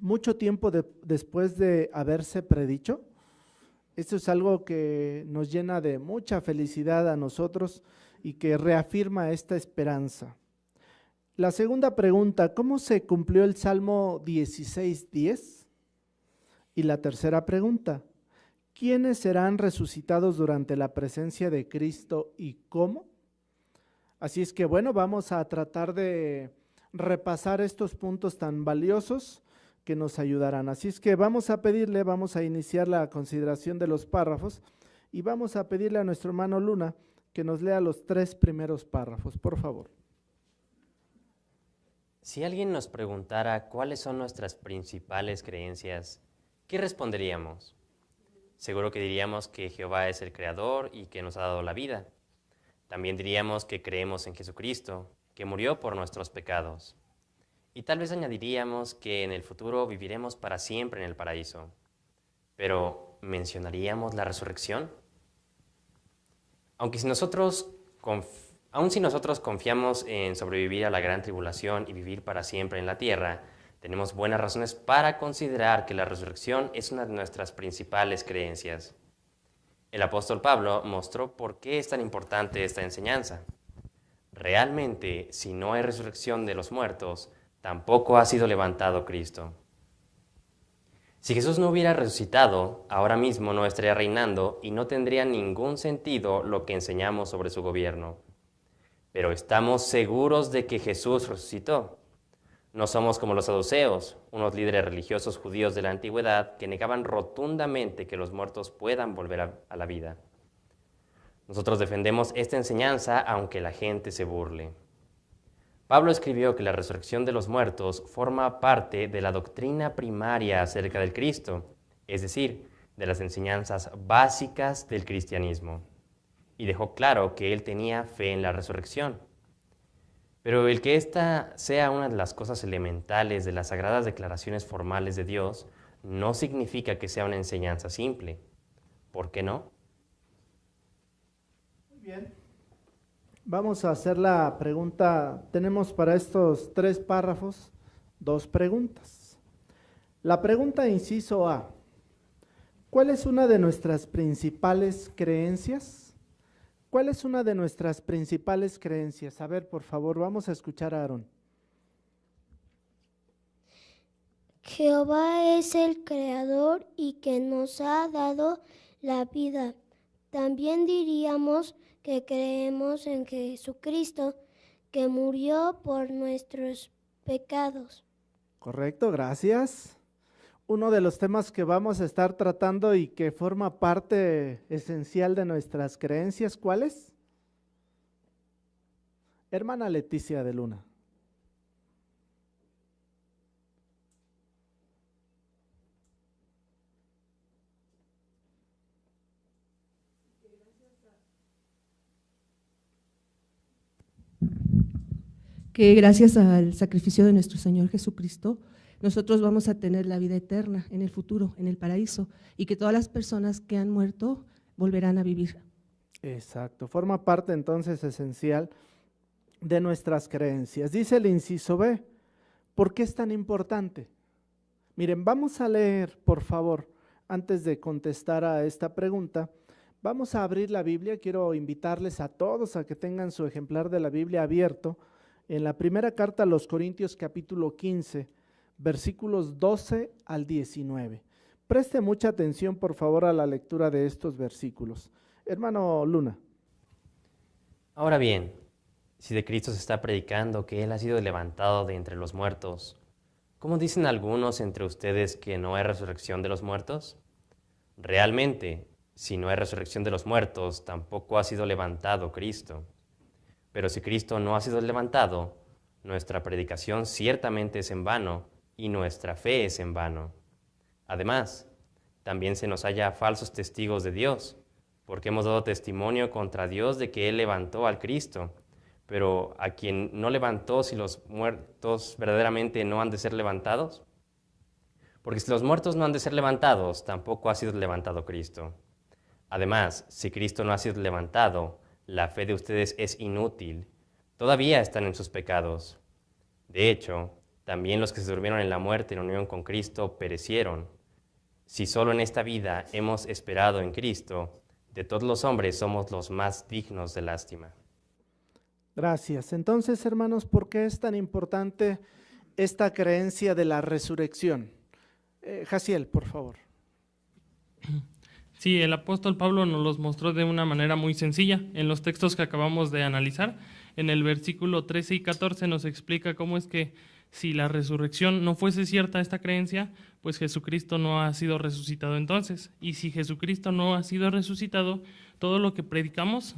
mucho tiempo después de haberse predicho? Esto es algo que nos llena de mucha felicidad a nosotros y que reafirma esta esperanza. La segunda pregunta: ¿cómo se cumplió el Salmo 16:10? Y la tercera pregunta: ¿quiénes serán resucitados durante la presencia de Cristo y cómo? Así es que bueno, vamos a tratar de repasar estos puntos tan valiosos que nos ayudarán. Así es que vamos a iniciar la consideración de los párrafos y vamos a pedirle a nuestro hermano Luna que nos lea los 3 primeros párrafos, por favor. Si alguien nos preguntara cuáles son nuestras principales creencias, ¿qué responderíamos? Seguro que diríamos que Jehová es el Creador y que nos ha dado la vida. También diríamos que creemos en Jesucristo, que murió por nuestros pecados. Y tal vez añadiríamos que en el futuro viviremos para siempre en el paraíso. Pero, ¿mencionaríamos la resurrección? Aun si nosotros confiamos en sobrevivir a la gran tribulación y vivir para siempre en la tierra, tenemos buenas razones para considerar que la resurrección es una de nuestras principales creencias. El apóstol Pablo mostró por qué es tan importante esta enseñanza. Realmente, si no hay resurrección de los muertos, tampoco ha sido levantado Cristo. Si Jesús no hubiera resucitado, ahora mismo no estaría reinando y no tendría ningún sentido lo que enseñamos sobre su gobierno. Pero estamos seguros de que Jesús resucitó. No somos como los saduceos, unos líderes religiosos judíos de la antigüedad que negaban rotundamente que los muertos puedan volver a la vida. Nosotros defendemos esta enseñanza aunque la gente se burle. Pablo escribió que la resurrección de los muertos forma parte de la doctrina primaria acerca del Cristo, es decir, de las enseñanzas básicas del cristianismo, y dejó claro que él tenía fe en la resurrección. Pero el que esta sea una de las cosas elementales de las sagradas declaraciones formales de Dios no significa que sea una enseñanza simple. ¿Por qué no? Muy bien. Vamos a hacer la pregunta. Tenemos para estos 3 párrafos 2 preguntas. La pregunta inciso A: ¿cuál es una de nuestras principales creencias? ¿Cuál es una de nuestras principales creencias? A ver, por favor, vamos a escuchar a Aarón. Jehová es el Creador y que nos ha dado la vida. También diríamos que creemos en Jesucristo, que murió por nuestros pecados. Correcto, gracias. Uno de los temas que vamos a estar tratando y que forma parte esencial de nuestras creencias, ¿cuál es? Hermana Leticia de Luna. Que gracias al sacrificio de nuestro Señor Jesucristo, nosotros vamos a tener la vida eterna en el futuro, en el paraíso, y que todas las personas que han muerto volverán a vivir. Exacto, forma parte entonces esencial de nuestras creencias. Dice el inciso B: ¿Por qué es tan importante? Miren, vamos a leer, por favor, antes de contestar a esta pregunta, vamos a abrir la Biblia. Quiero invitarles a todos a que tengan su ejemplar de la Biblia abierto en la primera carta a los Corintios capítulo 15, versículos 12 al 19. Preste mucha atención, por favor, a la lectura de estos versículos. Hermano Luna. Ahora bien, si de Cristo se está predicando que Él ha sido levantado de entre los muertos, ¿cómo dicen algunos entre ustedes que no hay resurrección de los muertos? Realmente, si no hay resurrección de los muertos, tampoco ha sido levantado Cristo. Pero si Cristo no ha sido levantado, nuestra predicación ciertamente es en vano y nuestra fe es en vano. Además, también se nos halla falsos testigos de Dios, porque hemos dado testimonio contra Dios de que Él levantó al Cristo. Pero a quien no levantó, si los muertos verdaderamente no han de ser levantados. Porque si los muertos no han de ser levantados, tampoco ha sido levantado Cristo. Además, si Cristo no ha sido levantado, la fe de ustedes es inútil. Todavía están en sus pecados. De hecho, también los que se durmieron en la muerte en unión con Cristo perecieron. Si solo en esta vida hemos esperado en Cristo, de todos los hombres somos los más dignos de lástima. Gracias. Entonces, hermanos, ¿por qué es tan importante esta creencia de la resurrección? Jaciel, por favor. Sí, el apóstol Pablo nos los mostró de una manera muy sencilla. En los textos que acabamos de analizar, en el versículo 13 y 14 nos explica cómo es que si la resurrección no fuese cierta esta creencia, pues Jesucristo no ha sido resucitado entonces. Y si Jesucristo no ha sido resucitado, todo lo que predicamos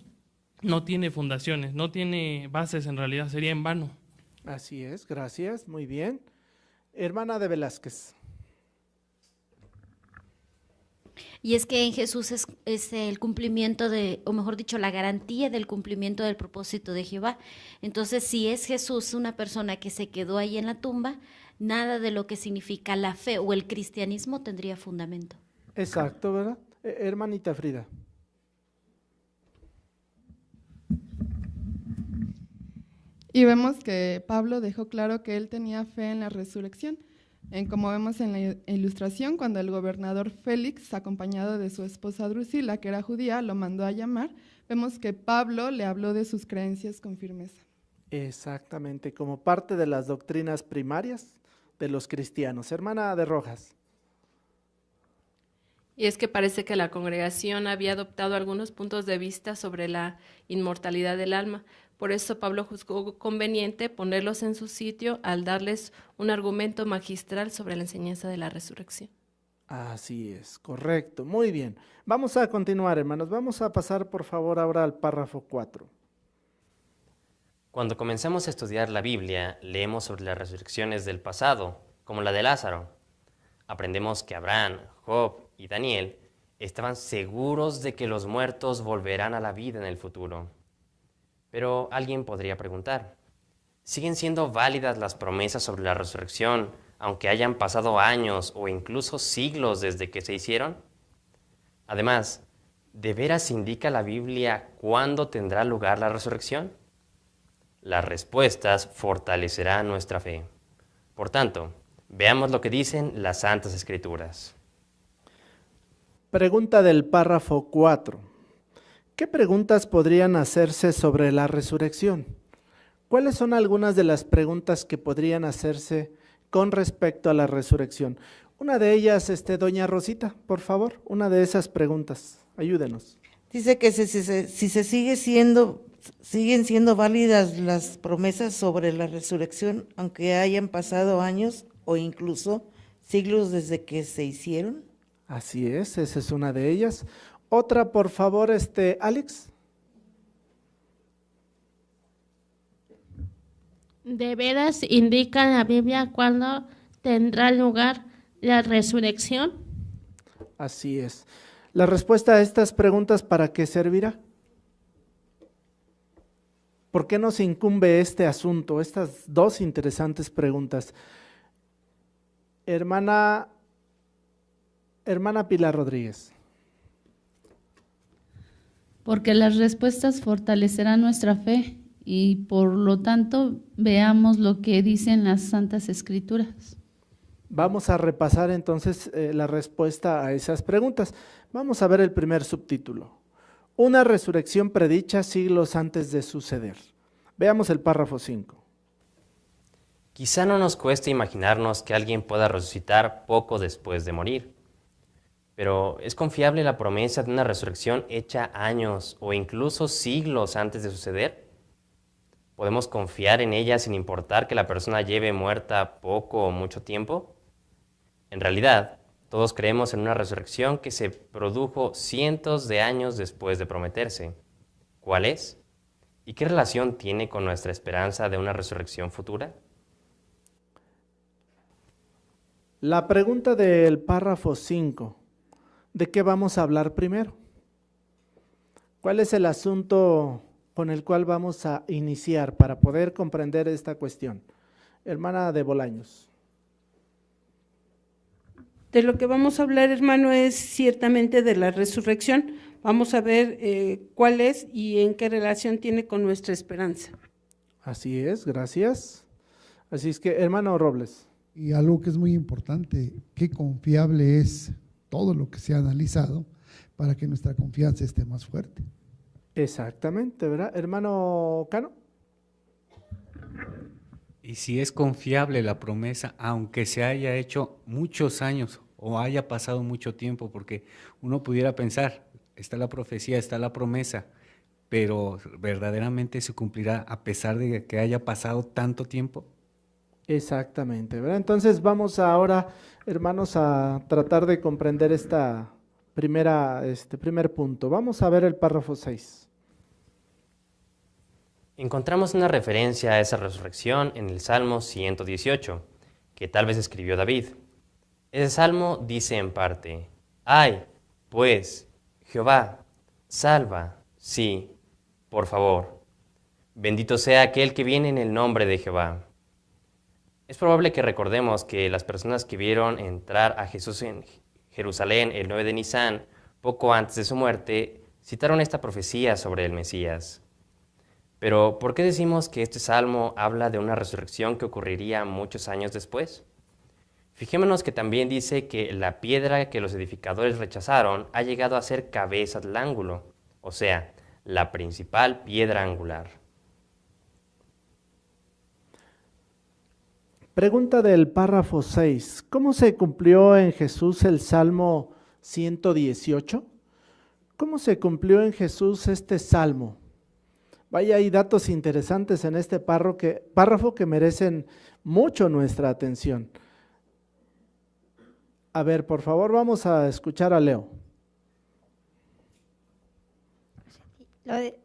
no tiene fundaciones, no tiene bases, en realidad sería en vano. Así es, gracias, muy bien. Hermana de Velázquez. Y es que en Jesús es el cumplimiento de, o mejor dicho, la garantía del cumplimiento del propósito de Jehová. Entonces, si es Jesús una persona que se quedó ahí en la tumba, nada de lo que significa la fe o el cristianismo tendría fundamento. Exacto, ¿verdad? Hermanita Frida. Y vemos que Pablo dejó claro que él tenía fe en la resurrección. Como vemos en la ilustración, cuando el gobernador Félix, acompañado de su esposa Drusila, que era judía, lo mandó a llamar, vemos que Pablo le habló de sus creencias con firmeza. Exactamente, como parte de las doctrinas primarias de los cristianos. Hermana de Rojas. Y es que parece que la congregación había adoptado algunos puntos de vista sobre la inmortalidad del alma. Por eso Pablo juzgó conveniente ponerlos en su sitio al darles un argumento magistral sobre la enseñanza de la resurrección. Así es, correcto, muy bien. Vamos a continuar, hermanos. Vamos a pasar, por favor, ahora al párrafo 4. Cuando comenzamos a estudiar la Biblia, leemos sobre las resurrecciones del pasado, como la de Lázaro. Aprendemos que Abraham, Job y Daniel estaban seguros de que los muertos volverán a la vida en el futuro. Pero alguien podría preguntar, ¿siguen siendo válidas las promesas sobre la resurrección, aunque hayan pasado años o incluso siglos desde que se hicieron? Además, ¿de veras indica la Biblia cuándo tendrá lugar la resurrección? Las respuestas fortalecerán nuestra fe. Por tanto, veamos lo que dicen las Santas Escrituras. Pregunta del párrafo 4. ¿Qué preguntas podrían hacerse sobre la resurrección? ¿Cuáles son algunas de las preguntas que podrían hacerse con respecto a la resurrección? Una de ellas, doña Rosita, por favor, una de esas preguntas, ayúdenos. Dice que si siguen siendo válidas las promesas sobre la resurrección, aunque hayan pasado años o incluso siglos desde que se hicieron. Así es, esa es una de ellas. Otra, por favor, Alex. ¿De veras indica la Biblia cuándo tendrá lugar la resurrección? Así es. La respuesta a estas preguntas, ¿para qué servirá? ¿Por qué nos incumbe este asunto? Estas dos interesantes preguntas. Hermana Pilar Rodríguez. Porque las respuestas fortalecerán nuestra fe y por lo tanto veamos lo que dicen las Santas Escrituras. Vamos a repasar entonces la respuesta a esas preguntas. Vamos a ver el primer subtítulo. Una resurrección predicha siglos antes de suceder. Veamos el párrafo 5. Quizá no nos cueste imaginarnos que alguien pueda resucitar poco después de morir, pero ¿es confiable la promesa de una resurrección hecha años o incluso siglos antes de suceder? ¿Podemos confiar en ella sin importar que la persona lleve muerta poco o mucho tiempo? En realidad, todos creemos en una resurrección que se produjo cientos de años después de prometerse. ¿Cuál es? ¿Y qué relación tiene con nuestra esperanza de una resurrección futura? La pregunta del párrafo 5. ¿De qué vamos a hablar primero? ¿Cuál es el asunto con el cual vamos a iniciar para poder comprender esta cuestión? Hermana de Bolaños. De lo que vamos a hablar, hermano, es ciertamente de la resurrección. Vamos a ver cuál es y en qué relación tiene con nuestra esperanza. Así es, gracias. Así es que, hermano Robles. Y algo que es muy importante, qué confiable es todo lo que se ha analizado para que nuestra confianza esté más fuerte. Exactamente, ¿verdad? Hermano Cano. Y si es confiable la promesa, aunque se haya hecho muchos años o haya pasado mucho tiempo, porque uno pudiera pensar, está la profecía, está la promesa, pero ¿verdaderamente se cumplirá a pesar de que haya pasado tanto tiempo? Exactamente, ¿verdad? Entonces vamos ahora, hermanos, a tratar de comprender este primer punto. Vamos a ver el párrafo 6. Encontramos una referencia a esa resurrección en el Salmo 118, que tal vez escribió David. Ese salmo dice en parte, ¡ay, pues, Jehová, salva, sí, por favor! Bendito sea aquel que viene en el nombre de Jehová. Es probable que recordemos que las personas que vieron entrar a Jesús en Jerusalén el 9 de Nisán, poco antes de su muerte, citaron esta profecía sobre el Mesías. Pero, ¿por qué decimos que este salmo habla de una resurrección que ocurriría muchos años después? Fijémonos que también dice que la piedra que los edificadores rechazaron ha llegado a ser cabeza del ángulo, o sea, la principal piedra angular. Pregunta del párrafo 6. ¿Cómo se cumplió en Jesús el Salmo 118? ¿Cómo se cumplió en Jesús este salmo? Vaya, hay datos interesantes en este párrafo que merecen mucho nuestra atención. A ver, por favor, vamos a escuchar a Leo.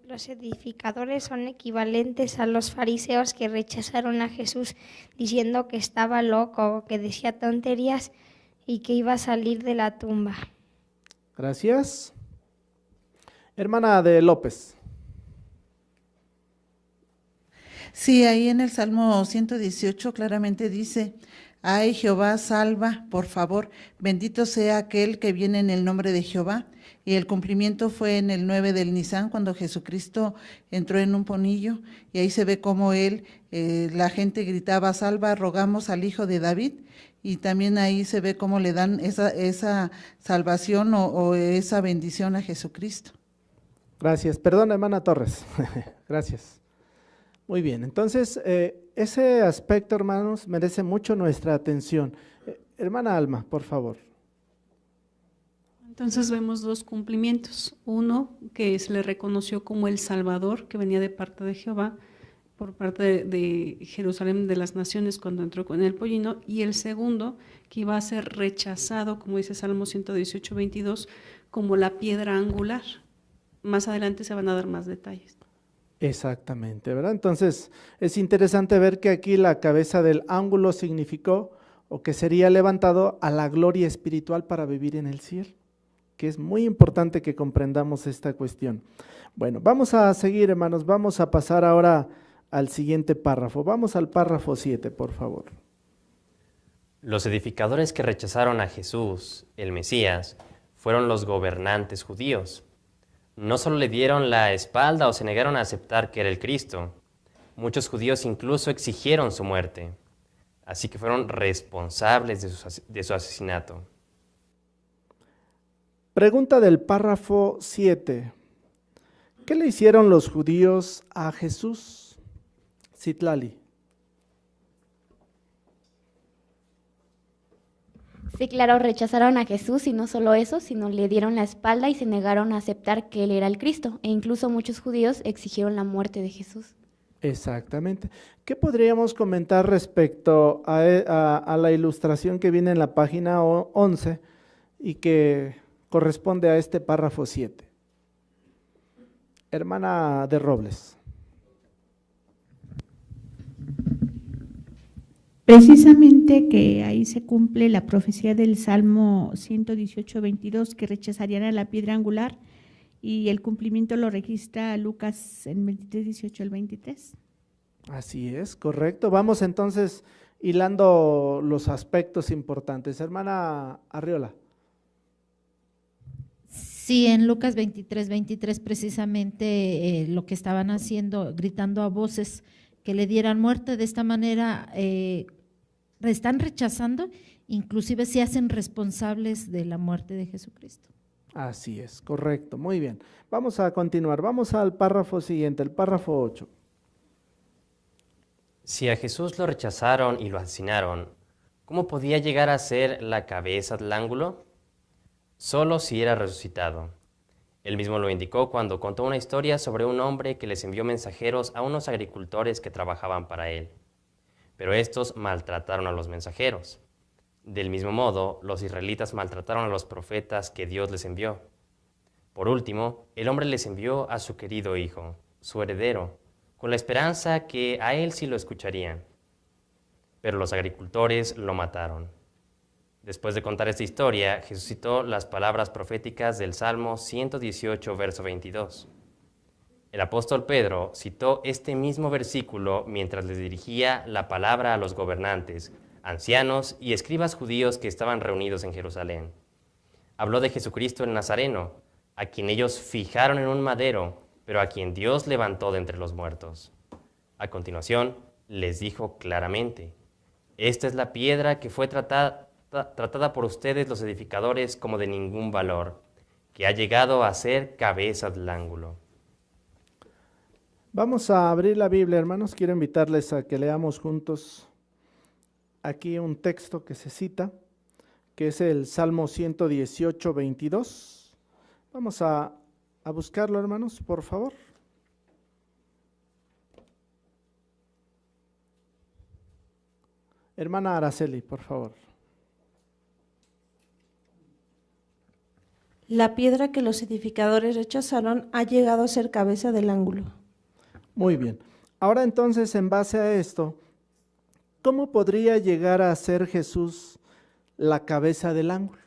Los edificadores son equivalentes a los fariseos que rechazaron a Jesús diciendo que estaba loco, que decía tonterías y que iba a salir de la tumba. Gracias. Hermana de López. Sí, ahí en el Salmo 118 claramente dice, ay Jehová, salva, por favor, bendito sea aquel que viene en el nombre de Jehová. Y el cumplimiento fue en el 9 del Nisán, cuando Jesucristo entró en un ponillo, y ahí se ve cómo la gente gritaba, salva, rogamos al Hijo de David, y también ahí se ve cómo le dan esa salvación o esa bendición a Jesucristo. Gracias. Perdón, hermana Torres. Gracias. Muy bien, entonces ese aspecto, hermanos, merece mucho nuestra atención. Hermana Alma, por favor. Entonces vemos dos cumplimientos. Uno, que se le reconoció como el Salvador, que venía de parte de Jehová, por parte de Jerusalén de las naciones cuando entró con el pollino. Y el segundo, que iba a ser rechazado, como dice Salmo 118, 22, como la piedra angular. Más adelante se van a dar más detalles. Exactamente, ¿verdad? Entonces es interesante ver que aquí la cabeza del ángulo significó o que sería levantado a la gloria espiritual para vivir en el cielo, que es muy importante que comprendamos esta cuestión. Bueno, vamos a seguir, hermanos, vamos a pasar ahora al siguiente párrafo. Vamos al párrafo 7, por favor. Los edificadores que rechazaron a Jesús, el Mesías, fueron los gobernantes judíos. No solo le dieron la espalda o se negaron a aceptar que era el Cristo, Muchos judíos incluso exigieron su muerte, así que fueron responsables de su asesinato. Pregunta del párrafo 7. ¿Qué le hicieron los judíos a Jesús? Citlali. Sí, claro, rechazaron a Jesús y no solo eso, sino le dieron la espalda y se negaron a aceptar que él era el Cristo. E incluso muchos judíos exigieron la muerte de Jesús. Exactamente. ¿Qué podríamos comentar respecto a la ilustración que viene en la página 11 y que corresponde a este párrafo 7? Hermana de Robles. Precisamente que ahí se cumple la profecía del Salmo 118:22, que rechazarían a la piedra angular, y el cumplimiento lo registra Lucas en 23:18 al 23. Así es, correcto. Vamos entonces hilando los aspectos importantes. Hermana Arriola. Sí, en Lucas 23:23 precisamente lo que estaban haciendo, gritando a voces que le dieran muerte. De esta manera están rechazando, inclusive se hacen responsables de la muerte de Jesucristo. Así es, correcto, muy bien. Vamos a continuar, vamos al párrafo siguiente, el párrafo 8. Si a Jesús lo rechazaron y lo asesinaron, ¿cómo podía llegar a ser la cabeza del ángulo? Solo si era resucitado. Él mismo lo indicó cuando contó una historia sobre un hombre que les envió mensajeros a unos agricultores que trabajaban para él. Pero estos maltrataron a los mensajeros. Del mismo modo, los israelitas maltrataron a los profetas que Dios les envió. Por último, el hombre les envió a su querido hijo, su heredero, con la esperanza que a él sí lo escucharían. Pero los agricultores lo mataron. Después de contar esta historia, Jesús citó las palabras proféticas del Salmo 118, verso 22. El apóstol Pedro citó este mismo versículo mientras les dirigía la palabra a los gobernantes, ancianos y escribas judíos que estaban reunidos en Jerusalén. Habló de Jesucristo el Nazareno, a quien ellos fijaron en un madero, pero a quien Dios levantó de entre los muertos. A continuación, les dijo claramente: esta es la piedra que fue tratada por ustedes los edificadores como de ningún valor, que ha llegado a ser cabeza del ángulo. Vamos a abrir la Biblia, hermanos. Quiero invitarles a que leamos juntos aquí un texto que se cita, que es el Salmo 118, 22. Vamos a buscarlo, hermanos, por favor. Hermana Araceli, por favor. La piedra que los edificadores rechazaron ha llegado a ser cabeza del ángulo. Muy bien. Ahora entonces, en base a esto, ¿cómo podría llegar a ser Jesús la cabeza del ángulo?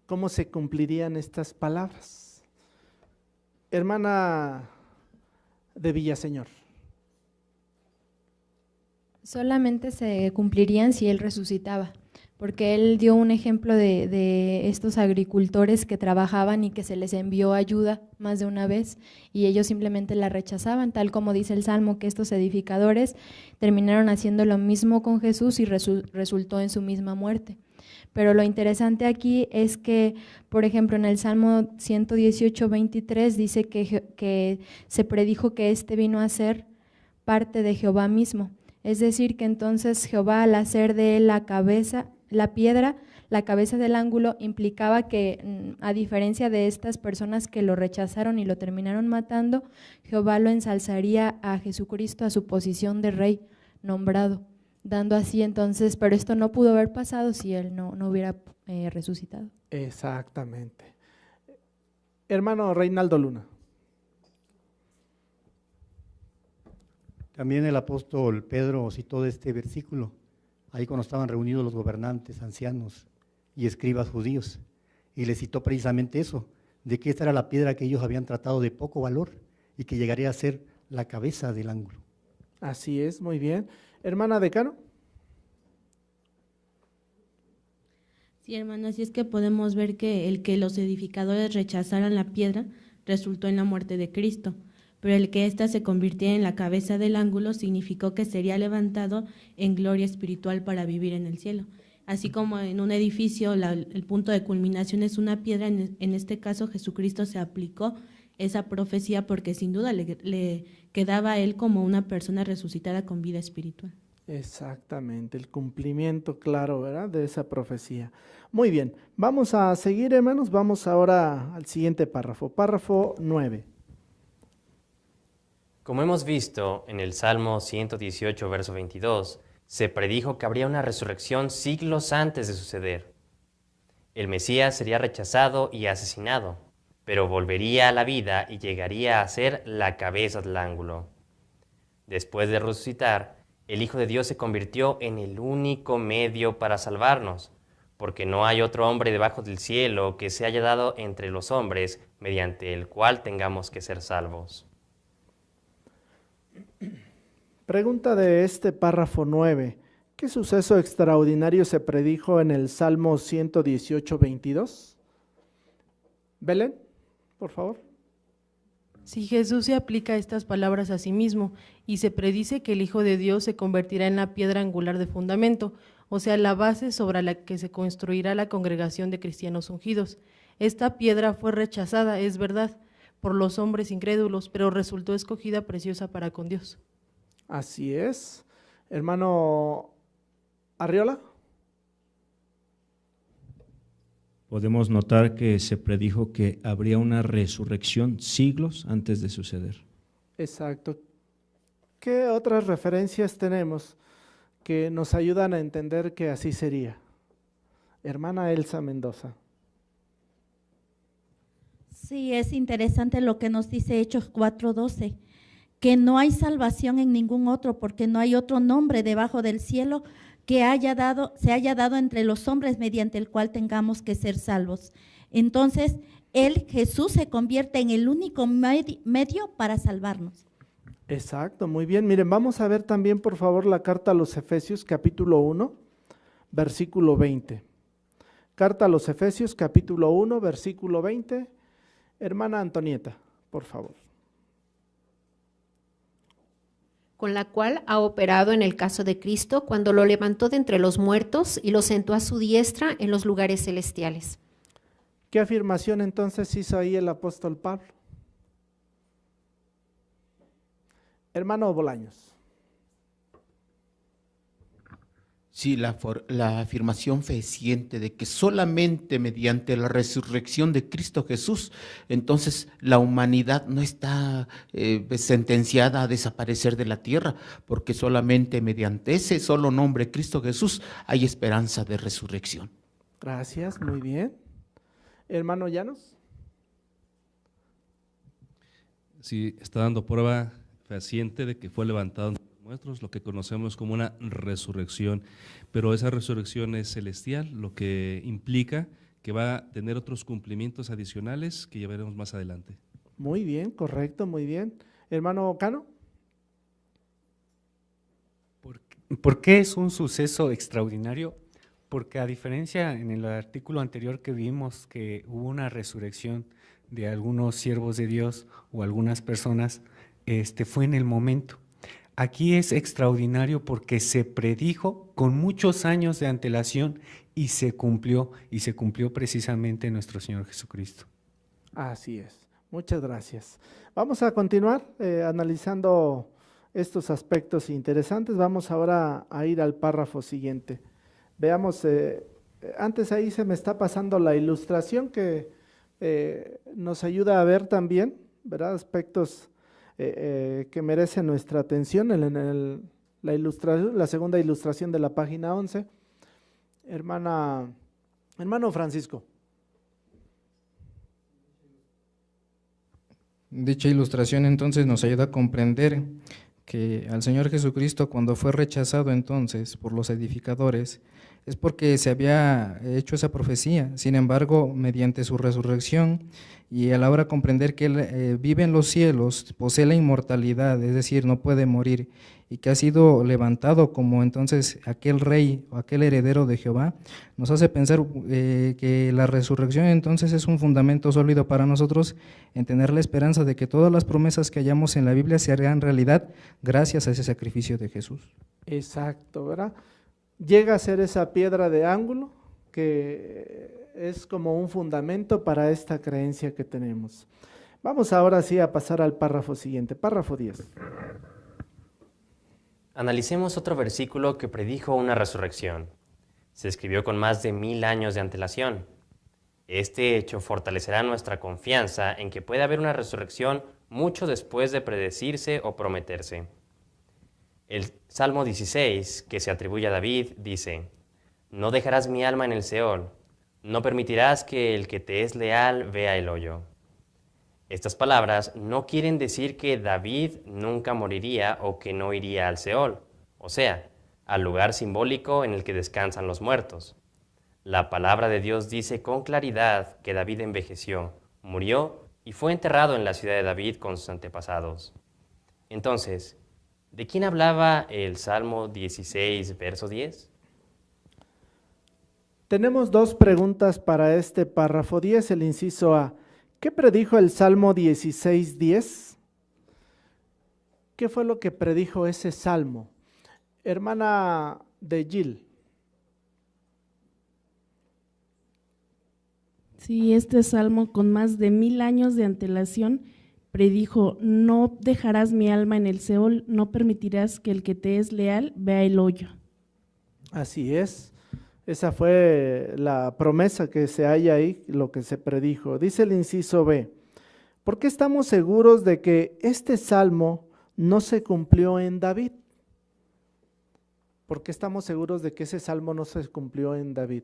¿Cómo se cumplirían estas palabras? Hermana de Villaseñor. Solamente se cumplirían si Él resucitaba, porque Él dio un ejemplo de estos agricultores que trabajaban y que se les envió ayuda más de una vez y ellos simplemente la rechazaban, tal como dice el Salmo, que estos edificadores terminaron haciendo lo mismo con Jesús y resultó en su misma muerte. Pero lo interesante aquí es que, por ejemplo, en el Salmo 118, 23 dice que se predijo que éste vino a ser parte de Jehová mismo. Es decir, que entonces Jehová, al hacer de él la cabeza, la piedra, la cabeza del ángulo, implicaba que, a diferencia de estas personas que lo rechazaron y lo terminaron matando, Jehová lo ensalzaría a Jesucristo a su posición de rey nombrado, dando así entonces, pero esto no pudo haber pasado si él no hubiera resucitado. Exactamente. Hermano Reinaldo Luna. También el apóstol Pedro citó este versículo, ahí cuando estaban reunidos los gobernantes, ancianos y escribas judíos, y le citó precisamente eso, de que esta era la piedra que ellos habían tratado de poco valor y que llegaría a ser la cabeza del ángulo. Así es, muy bien. Hermana Decano. Sí, hermano, así es que podemos ver que el que los edificadores rechazaran la piedra resultó en la muerte de Cristo. pero el que ésta se convirtiera en la cabeza del ángulo significó que sería levantado en gloria espiritual para vivir en el cielo. Así como en un edificio el punto de culminación es una piedra, en este caso Jesucristo se aplicó esa profecía porque sin duda le quedaba a él como una persona resucitada con vida espiritual. Exactamente, el cumplimiento claro, ¿verdad?, de esa profecía. Muy bien, vamos a seguir, hermanos, vamos ahora al siguiente párrafo, párrafo 9. Como hemos visto en el Salmo 118, verso 22, se predijo que habría una resurrección siglos antes de suceder. El Mesías sería rechazado y asesinado, pero volvería a la vida y llegaría a ser la cabeza del ángulo. Después de resucitar, el Hijo de Dios se convirtió en el único medio para salvarnos, porque no hay otro hombre debajo del cielo que se haya dado entre los hombres mediante el cual tengamos que ser salvos. Pregunta de este párrafo 9. ¿Qué suceso extraordinario se predijo en el Salmo 118, 22? Belén, por favor. Si Jesús se aplica estas palabras a sí mismo y se predice que el Hijo de Dios se convertirá en la piedra angular de fundamento, o sea, la base sobre la que se construirá la congregación de cristianos ungidos. Esta piedra fue rechazada, es verdad, por los hombres incrédulos, pero resultó escogida preciosa para con Dios. Así es. Hermano Arriola. Podemos notar que se predijo que habría una resurrección siglos antes de suceder. Exacto. ¿Qué otras referencias tenemos que nos ayudan a entender que así sería? Hermana Elsa Mendoza. Sí, es interesante lo que nos dice Hechos 4:12, que no hay salvación en ningún otro, porque no hay otro nombre debajo del cielo que se haya dado entre los hombres mediante el cual tengamos que ser salvos. Entonces, Jesús se convierte en el único medio para salvarnos. Exacto, muy bien. Miren, vamos a ver también, por favor, la carta a los Efesios, capítulo 1, versículo 20. Carta a los Efesios, capítulo 1, versículo 20. Hermana Antonieta, por favor. Con la cual ha operado en el caso de Cristo cuando lo levantó de entre los muertos y lo sentó a su diestra en los lugares celestiales. ¿Qué afirmación entonces hizo ahí el apóstol Pablo? Hermano Bolaños. Sí, la afirmación fehaciente de que solamente mediante la resurrección de Cristo Jesús, entonces la humanidad no está sentenciada a desaparecer de la tierra, porque solamente mediante ese solo nombre, Cristo Jesús, hay esperanza de resurrección. Gracias, muy bien. Hermano Llanos. Sí, está dando prueba fehaciente de que fue levantado nuestros, lo que conocemos como una resurrección, pero esa resurrección es celestial, lo que implica que va a tener otros cumplimientos adicionales que ya veremos más adelante. Muy bien, correcto, muy bien. Hermano Cano. ¿Por qué es un suceso extraordinario? Porque a diferencia en el artículo anterior que vimos que hubo una resurrección de algunos siervos de Dios o algunas personas, fue en el momento. Aquí es extraordinario porque se predijo con muchos años de antelación y se cumplió precisamente nuestro Señor Jesucristo. Así es, muchas gracias. Vamos a continuar analizando estos aspectos interesantes. Vamos ahora a ir al párrafo siguiente. Veamos, antes ahí se me está pasando la ilustración que nos ayuda a ver también, ¿verdad?, aspectos que merece nuestra atención en la segunda ilustración de la página 11. Hermano Francisco. Dicha ilustración entonces nos ayuda a comprender que al Señor Jesucristo, cuando fue rechazado entonces por los edificadores, es porque se había hecho esa profecía. Sin embargo, mediante su resurrección y a la hora de comprender que Él vive en los cielos, posee la inmortalidad, es decir, no puede morir, y que ha sido levantado como entonces aquel rey o aquel heredero de Jehová, nos hace pensar que la resurrección entonces es un fundamento sólido para nosotros en tener la esperanza de que todas las promesas que hallamos en la Biblia se harán realidad gracias a ese sacrificio de Jesús. Exacto, ¿verdad? Llega a ser esa piedra de ángulo que es como un fundamento para esta creencia que tenemos. Vamos ahora sí a pasar al párrafo siguiente, párrafo 10. Analicemos otro versículo que predijo una resurrección. Se escribió con más de 1000 años de antelación. Este hecho fortalecerá nuestra confianza en que puede haber una resurrección mucho después de predecirse o prometerse. El Salmo 16, que se atribuye a David, dice: No dejarás mi alma en el Seol, no permitirás que el que te es leal vea el hoyo. Estas palabras no quieren decir que David nunca moriría o que no iría al Seol, o sea, al lugar simbólico en el que descansan los muertos. La palabra de Dios dice con claridad que David envejeció, murió y fue enterrado en la ciudad de David con sus antepasados. Entonces, ¿de quién hablaba el Salmo 16, verso 10? Tenemos dos preguntas para este párrafo 10, el inciso A. ¿Qué predijo el Salmo 16, 10? ¿Qué fue lo que predijo ese salmo? Hermana de Gil. Sí, este salmo con más de 1000 años de antelación predijo: no dejarás mi alma en el Seol, no permitirás que el que te es leal vea el hoyo. Así es, esa fue la promesa que se halla ahí, lo que se predijo. Dice el inciso B: ¿por qué estamos seguros de que este salmo no se cumplió en David? ¿Por qué estamos seguros de que ese salmo no se cumplió en David?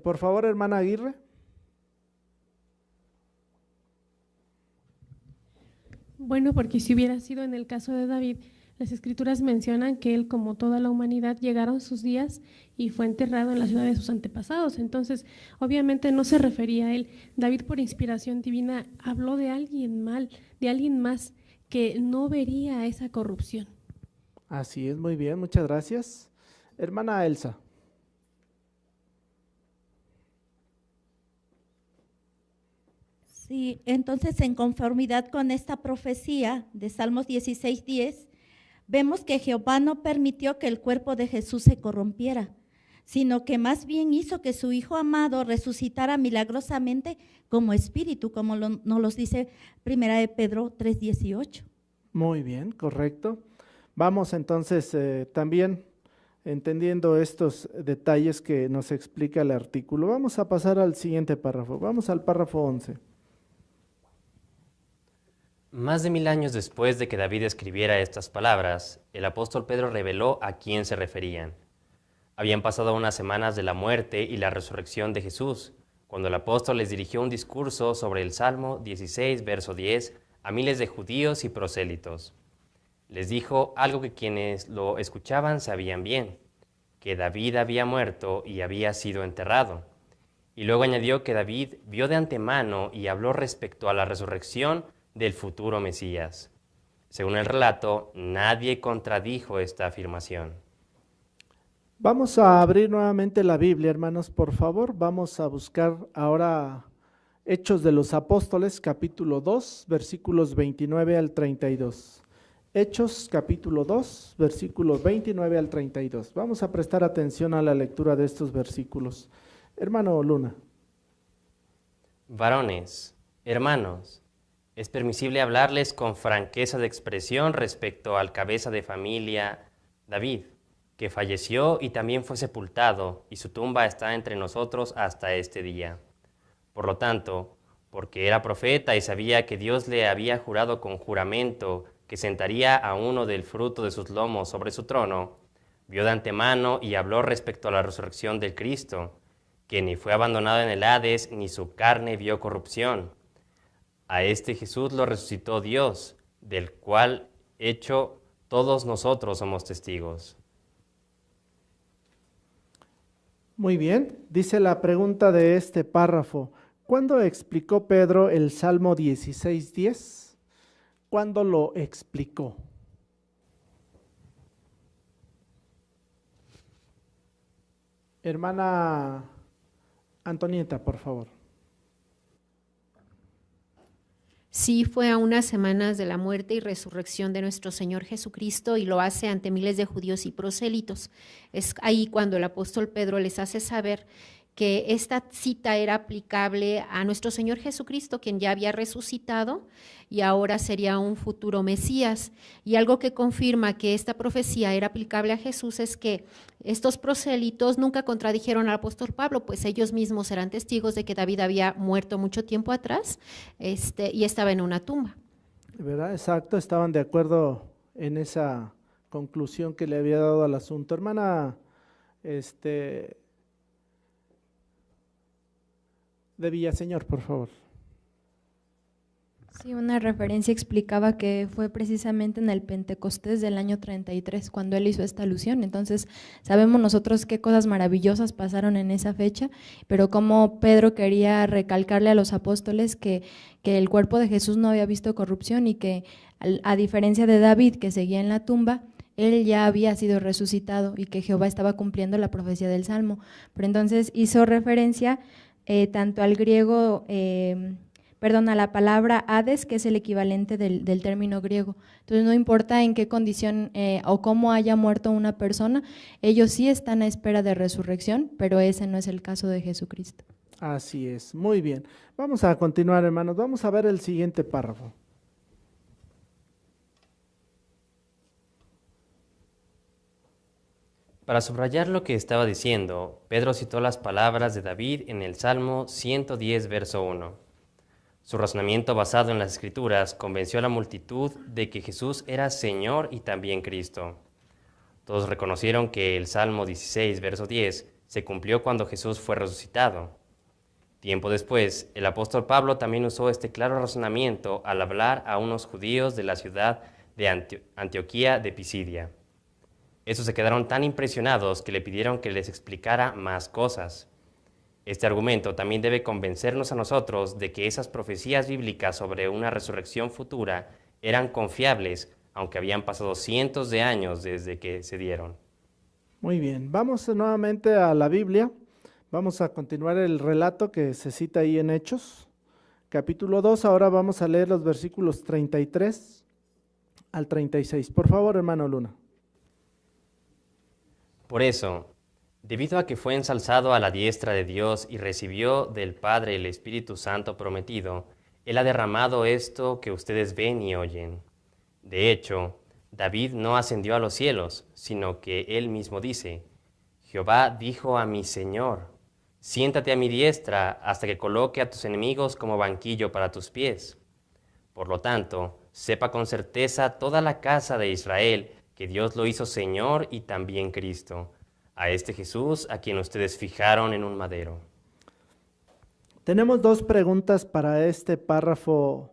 Por favor, hermana Aguirre. Bueno, porque si hubiera sido en el caso de David, las escrituras mencionan que él, como toda la humanidad, llegaron sus días y fue enterrado en la ciudad de sus antepasados. Entonces, obviamente no se refería a él. David, por inspiración divina, habló de alguien mal, de alguien más que no vería esa corrupción. Así es, muy bien, muchas gracias. Hermana Elsa. Sí, entonces en conformidad con esta profecía de Salmos 16:10, vemos que Jehová no permitió que el cuerpo de Jesús se corrompiera, sino que más bien hizo que su Hijo amado resucitara milagrosamente como espíritu, como nos los dice 1 de Pedro 3:18. Muy bien, correcto. Vamos entonces también entendiendo estos detalles que nos explica el artículo. Vamos a pasar al siguiente párrafo. Vamos al párrafo 11. Más de 1000 años después de que David escribiera estas palabras, el apóstol Pedro reveló a quién se referían. Habían pasado unas semanas de la muerte y la resurrección de Jesús, cuando el apóstol les dirigió un discurso sobre el Salmo 16, verso 10, a miles de judíos y prosélitos. Les dijo algo que quienes lo escuchaban sabían bien, que David había muerto y había sido enterrado. Y luego añadió que David vio de antemano y habló respecto a la resurrección del futuro Mesías. Según el relato, nadie contradijo esta afirmación. Vamos a abrir nuevamente la Biblia, hermanos, por favor. Vamos a buscar ahora Hechos de los Apóstoles, capítulo 2, versículos 29 al 32. Hechos, capítulo 2, versículos 29 al 32. Vamos a prestar atención a la lectura de estos versículos. Hermano Luna. Varones, hermanos, es permisible hablarles con franqueza de expresión respecto al cabeza de familia David, que falleció y también fue sepultado, y su tumba está entre nosotros hasta este día. Por lo tanto, porque era profeta y sabía que Dios le había jurado con juramento que sentaría a uno del fruto de sus lomos sobre su trono, vio de antemano y habló respecto a la resurrección del Cristo, que ni fue abandonado en el Hades, ni su carne vio corrupción. A este Jesús lo resucitó Dios, del cual hecho todos nosotros somos testigos. Muy bien, dice la pregunta de este párrafo. ¿Cuándo explicó Pedro el Salmo 16:10? ¿Cuándo lo explicó? Hermana Antonieta, por favor. Sí, fue a unas semanas de la muerte y resurrección de nuestro Señor Jesucristo y lo hace ante miles de judíos y prosélitos. Es ahí cuando el apóstol Pedro les hace saber que esta cita era aplicable a nuestro Señor Jesucristo, quien ya había resucitado y ahora sería un futuro Mesías. Y algo que confirma que esta profecía era aplicable a Jesús es que estos prosélitos nunca contradijeron al apóstol Pablo, pues ellos mismos eran testigos de que David había muerto mucho tiempo atrás y estaba en una tumba. ¿Verdad? Exacto, estaban de acuerdo en esa conclusión que le había dado al asunto. Hermana, de Villaseñor, por favor. Sí, una referencia explicaba que fue precisamente en el Pentecostés del año 33 cuando él hizo esta alusión. Entonces, sabemos nosotros qué cosas maravillosas pasaron en esa fecha, pero como Pedro quería recalcarle a los apóstoles que el cuerpo de Jesús no había visto corrupción y que, a diferencia de David, que seguía en la tumba, él ya había sido resucitado y que Jehová estaba cumpliendo la profecía del Salmo. Pero entonces hizo referencia tanto al griego, a la palabra Hades, que es el equivalente del término griego. Entonces no importa en qué condición o cómo haya muerto una persona, ellos sí están a espera de resurrección, pero ese no es el caso de Jesucristo. Así es, muy bien. Vamos a continuar, hermanos, vamos a ver el siguiente párrafo. Para subrayar lo que estaba diciendo, Pedro citó las palabras de David en el Salmo 110, verso 1. Su razonamiento basado en las Escrituras convenció a la multitud de que Jesús era Señor y también Cristo. Todos reconocieron que el Salmo 16, verso 10, se cumplió cuando Jesús fue resucitado. Tiempo después, el apóstol Pablo también usó este claro razonamiento al hablar a unos judíos de la ciudad de Antioquía de Pisidia. Estos se quedaron tan impresionados que le pidieron que les explicara más cosas. Este argumento también debe convencernos a nosotros de que esas profecías bíblicas sobre una resurrección futura eran confiables, aunque habían pasado cientos de años desde que se dieron. Muy bien, vamos nuevamente a la Biblia. Vamos a continuar el relato que se cita ahí en Hechos, capítulo 2. Ahora vamos a leer los versículos 33 al 36. Por favor, hermano Luna. Por eso, debido a que fue ensalzado a la diestra de Dios y recibió del Padre el Espíritu Santo prometido, Él ha derramado esto que ustedes ven y oyen. De hecho, David no ascendió a los cielos, sino que él mismo dice, Jehová dijo a mi Señor, siéntate a mi diestra hasta que coloque a tus enemigos como banquillo para tus pies. Por lo tanto, sepa con certeza toda la casa de Israel que Dios lo hizo Señor y también Cristo, a este Jesús a quien ustedes fijaron en un madero. Tenemos dos preguntas para este párrafo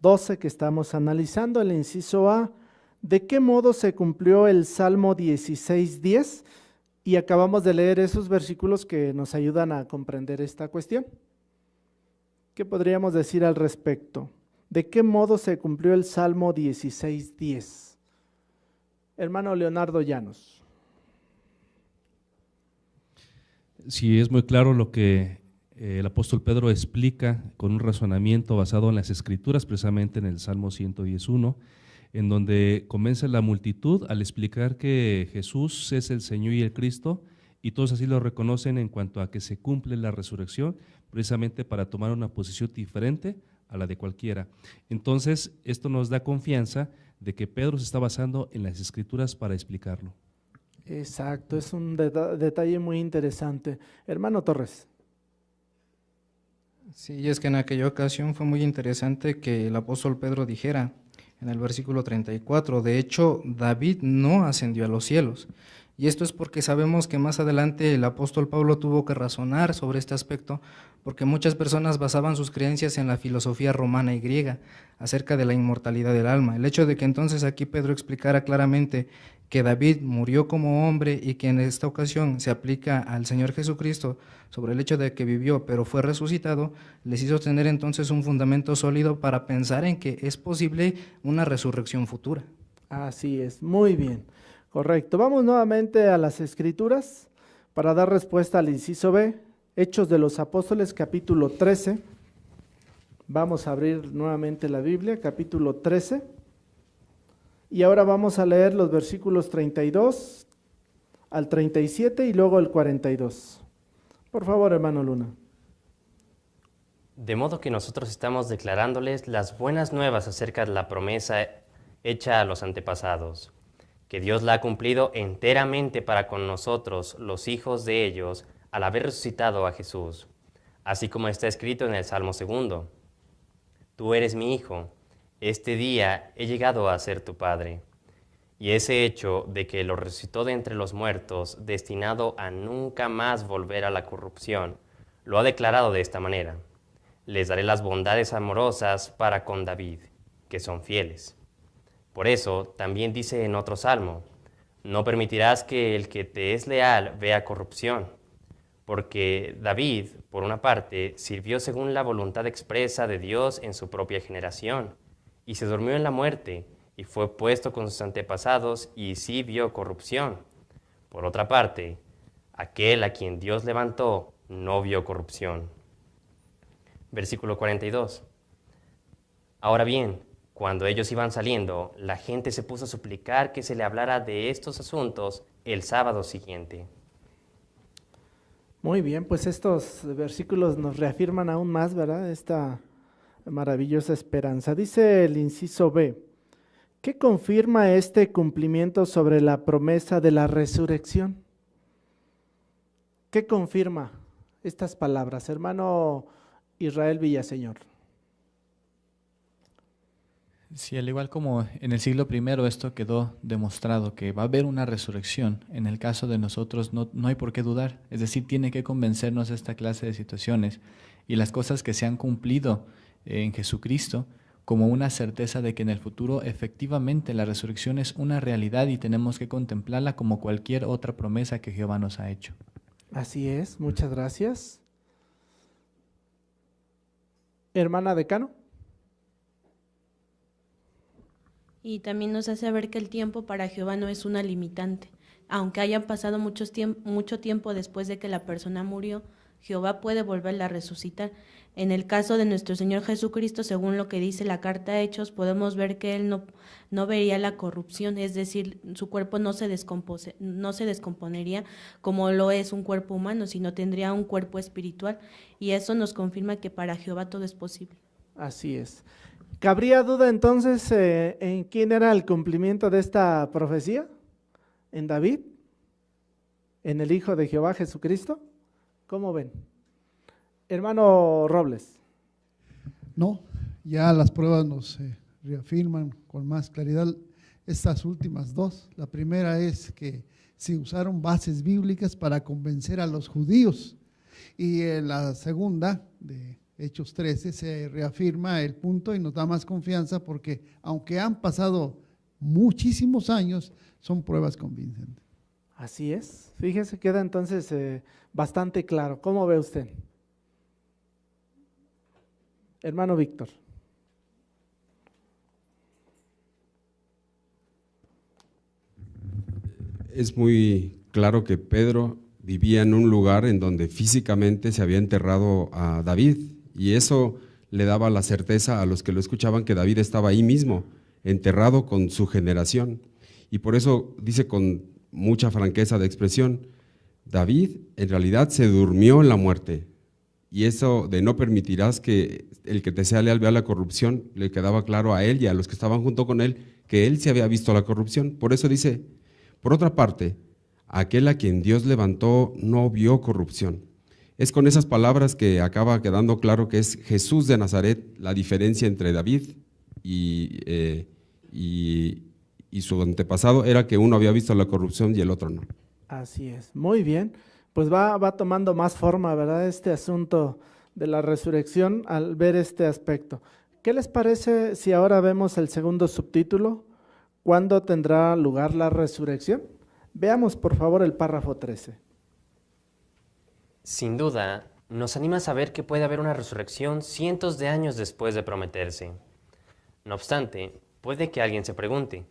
12 que estamos analizando. El inciso A, ¿de qué modo se cumplió el Salmo 16:10? Y acabamos de leer esos versículos que nos ayudan a comprender esta cuestión. ¿Qué podríamos decir al respecto? ¿De qué modo se cumplió el Salmo 16:10? Hermano Leonardo Llanos. Sí, es muy claro lo que el apóstol Pedro explica con un razonamiento basado en las Escrituras, precisamente en el Salmo 111, en donde convence la multitud al explicar que Jesús es el Señor y el Cristo, y todos así lo reconocen en cuanto a que se cumple la resurrección, precisamente para tomar una posición diferente a la de cualquiera. Entonces, esto nos da confianza de que Pedro se está basando en las Escrituras para explicarlo. Exacto, es un detalle muy interesante. Hermano Torres. Sí, es que en aquella ocasión fue muy interesante que el apóstol Pedro dijera en el versículo 34, de hecho, David no ascendió a los cielos. Y esto es porque sabemos que más adelante el apóstol Pablo tuvo que razonar sobre este aspecto, porque muchas personas basaban sus creencias en la filosofía romana y griega acerca de la inmortalidad del alma. El hecho de que entonces aquí Pedro explicara claramente que David murió como hombre y que en esta ocasión se aplica al Señor Jesucristo sobre el hecho de que vivió pero fue resucitado, les hizo tener entonces un fundamento sólido para pensar en que es posible una resurrección futura. Así es, muy bien. Correcto. Vamos nuevamente a las Escrituras para dar respuesta al inciso B, Hechos de los Apóstoles, capítulo 13. Vamos a abrir nuevamente la Biblia, capítulo 13. Y ahora vamos a leer los versículos 32 al 37 y luego el 42. Por favor, hermano Luna. De modo que nosotros estamos declarándoles las buenas nuevas acerca de la promesa hecha a los antepasados, que Dios la ha cumplido enteramente para con nosotros, los hijos de ellos, al haber resucitado a Jesús, así como está escrito en el Salmo 2. Tú eres mi hijo, este día he llegado a ser tu padre. Y ese hecho de que lo resucitó de entre los muertos, destinado a nunca más volver a la corrupción, lo ha declarado de esta manera: les daré las bondades amorosas para con David, que son fieles. Por eso también dice en otro salmo: no permitirás que el que te es leal vea corrupción. Porque David, por una parte, sirvió según la voluntad expresa de Dios en su propia generación, y se durmió en la muerte, y fue puesto con sus antepasados, y sí vio corrupción. Por otra parte, aquel a quien Dios levantó no vio corrupción. Versículo 42. Ahora bien, cuando ellos iban saliendo, la gente se puso a suplicar que se le hablara de estos asuntos el sábado siguiente. Muy bien, pues estos versículos nos reafirman aún más, ¿verdad?, esta maravillosa esperanza. Dice el inciso B: ¿qué confirma este cumplimiento sobre la promesa de la resurrección? ¿Qué confirma estas palabras, hermano Israel Villaseñor? Sí, al igual como en el siglo I esto quedó demostrado, que va a haber una resurrección. En el caso de nosotros no hay por qué dudar, es decir, tiene que convencernos esta clase de situaciones y las cosas que se han cumplido en Jesucristo como una certeza de que en el futuro efectivamente la resurrección es una realidad y tenemos que contemplarla como cualquier otra promesa que Jehová nos ha hecho. Así es, muchas gracias. Hermana Decano. Y también nos hace ver que el tiempo para Jehová no es una limitante. Aunque hayan pasado mucho tiempo después de que la persona murió, Jehová puede volverla a resucitar. En el caso de nuestro Señor Jesucristo, según lo que dice la carta a Hechos, podemos ver que Él no vería la corrupción, es decir, su cuerpo no se descomponería como lo es un cuerpo humano, sino tendría un cuerpo espiritual, y eso nos confirma que para Jehová todo es posible. Así es. ¿Cabría duda entonces en quién era el cumplimiento de esta profecía? ¿En David? ¿En el Hijo de Jehová Jesucristo? ¿Cómo ven? Hermano Robles. No, ya las pruebas nos reafirman con más claridad estas últimas dos. La primera es que se usaron bases bíblicas para convencer a los judíos, y en la segunda, de Hechos 13, se reafirma el punto y nos da más confianza porque aunque han pasado muchísimos años, son pruebas convincentes. Así es, fíjese, queda entonces bastante claro. ¿Cómo ve usted? Hermano Víctor. Es muy claro que Pedro vivía en un lugar en donde físicamente se había enterrado a David, y eso le daba la certeza a los que lo escuchaban que David estaba ahí mismo, enterrado con su generación. Y por eso dice con mucha franqueza de expresión: David en realidad se durmió en la muerte, y eso de no permitirás que el que te sea leal vea la corrupción, le quedaba claro a él y a los que estaban junto con él que él se había visto la corrupción. Por eso dice, por otra parte, aquel a quien Dios levantó no vio corrupción. Es con esas palabras que acaba quedando claro que es Jesús de Nazaret la diferencia entre David y su antepasado, era que uno había visto la corrupción y el otro no. Así es, muy bien. Pues va tomando más forma, ¿verdad? Este asunto de la resurrección al ver este aspecto. ¿Qué les parece si ahora vemos el segundo subtítulo? ¿Cuándo tendrá lugar la resurrección? Veamos por favor el párrafo 13. Sin duda, nos anima a saber que puede haber una resurrección cientos de años después de prometerse. No obstante, puede que alguien se pregunte,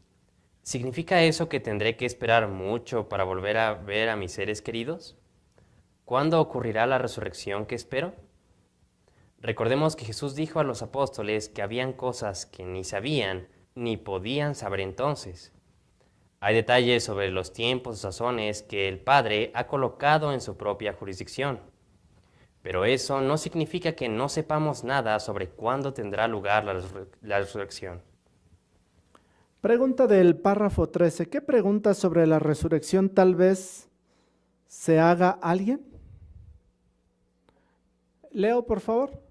¿significa eso que tendré que esperar mucho para volver a ver a mis seres queridos? ¿Cuándo ocurrirá la resurrección que espero? Recordemos que Jesús dijo a los apóstoles que habían cosas que ni sabían ni podían saber entonces. Hay detalles sobre los tiempos o sazones que el Padre ha colocado en su propia jurisdicción. Pero eso no significa que no sepamos nada sobre cuándo tendrá lugar la resurrección. Pregunta del párrafo 13. ¿Qué pregunta sobre la resurrección tal vez se haga alguien? Leo, por favor.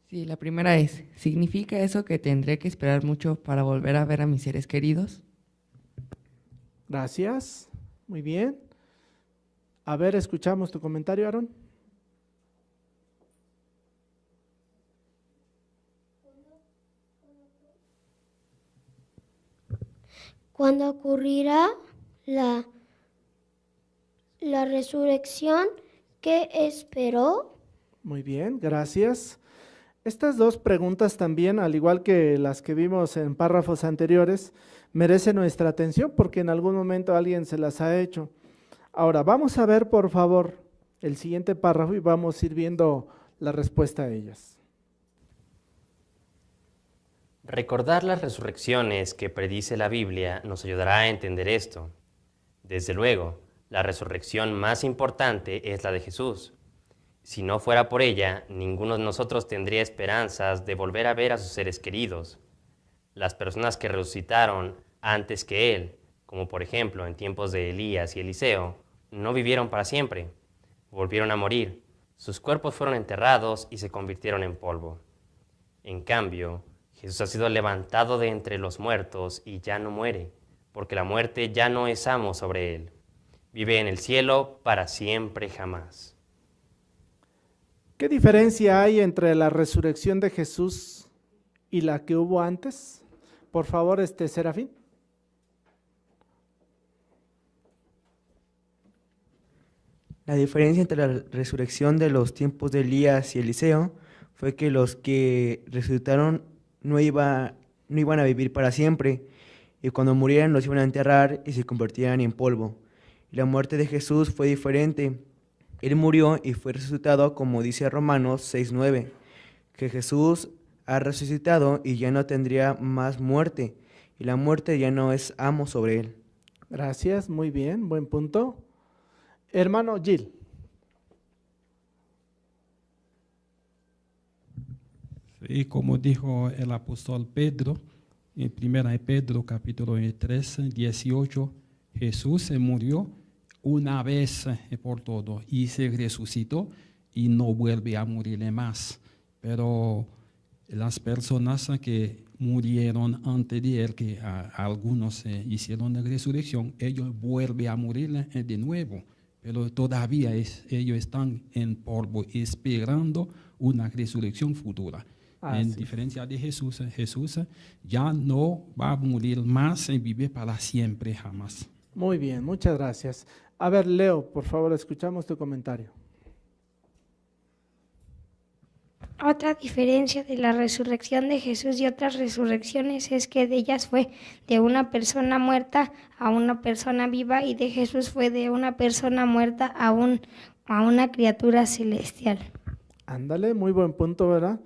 Sí, la primera es, ¿significa eso que tendré que esperar mucho para volver a ver a mis seres queridos? Gracias, muy bien. A ver, escuchamos tu comentario, Aaron. ¿Cuándo ocurrirá la resurrección que esperó? Muy bien, gracias. Estas dos preguntas también, al igual que las que vimos en párrafos anteriores, merecen nuestra atención porque en algún momento alguien se las ha hecho. Ahora, vamos a ver por favor el siguiente párrafo y vamos a ir viendo la respuesta a ellas. Recordar las resurrecciones que predice la Biblia nos ayudará a entender esto. Desde luego, la resurrección más importante es la de Jesús. Si no fuera por ella, ninguno de nosotros tendría esperanzas de volver a ver a sus seres queridos. Las personas que resucitaron antes que Él, como por ejemplo en tiempos de Elías y Eliseo, no vivieron para siempre. Volvieron a morir. Sus cuerpos fueron enterrados y se convirtieron en polvo. En cambio, Jesús ha sido levantado de entre los muertos y ya no muere, porque la muerte ya no es amo sobre Él. Vive en el cielo para siempre jamás. ¿Qué diferencia hay entre la resurrección de Jesús y la que hubo antes? Por favor, Serafín. La diferencia entre la resurrección de los tiempos de Elías y Eliseo fue que los que resucitaron no iban a vivir para siempre, y cuando murieran los iban a enterrar y se convertían en polvo. Y la muerte de Jesús fue diferente. Él murió y fue resucitado, como dice Romanos 6:9, que Jesús ha resucitado y ya no tendría más muerte, y la muerte ya no es amo sobre él. Gracias, muy bien, buen punto. Hermano Gil. Sí, como dijo el apóstol Pedro, en 1 Pedro capítulo 3, 18, Jesús se murió una vez por todo y se resucitó y no vuelve a morir más. Pero las personas que murieron antes de él, que algunos hicieron la resurrección, ellos vuelven a morir de nuevo. Pero todavía ellos están en polvo esperando una resurrección futura. En diferencia de Jesús, Jesús ya no va a morir más y vive para siempre jamás. Muy bien, muchas gracias. A ver, Leo, por favor, escuchamos tu comentario. Otra diferencia de la resurrección de Jesús y otras resurrecciones es que de ellas fue de una persona muerta a una persona viva, y de Jesús fue de una persona muerta a una criatura celestial. Ándale, muy buen punto, ¿verdad?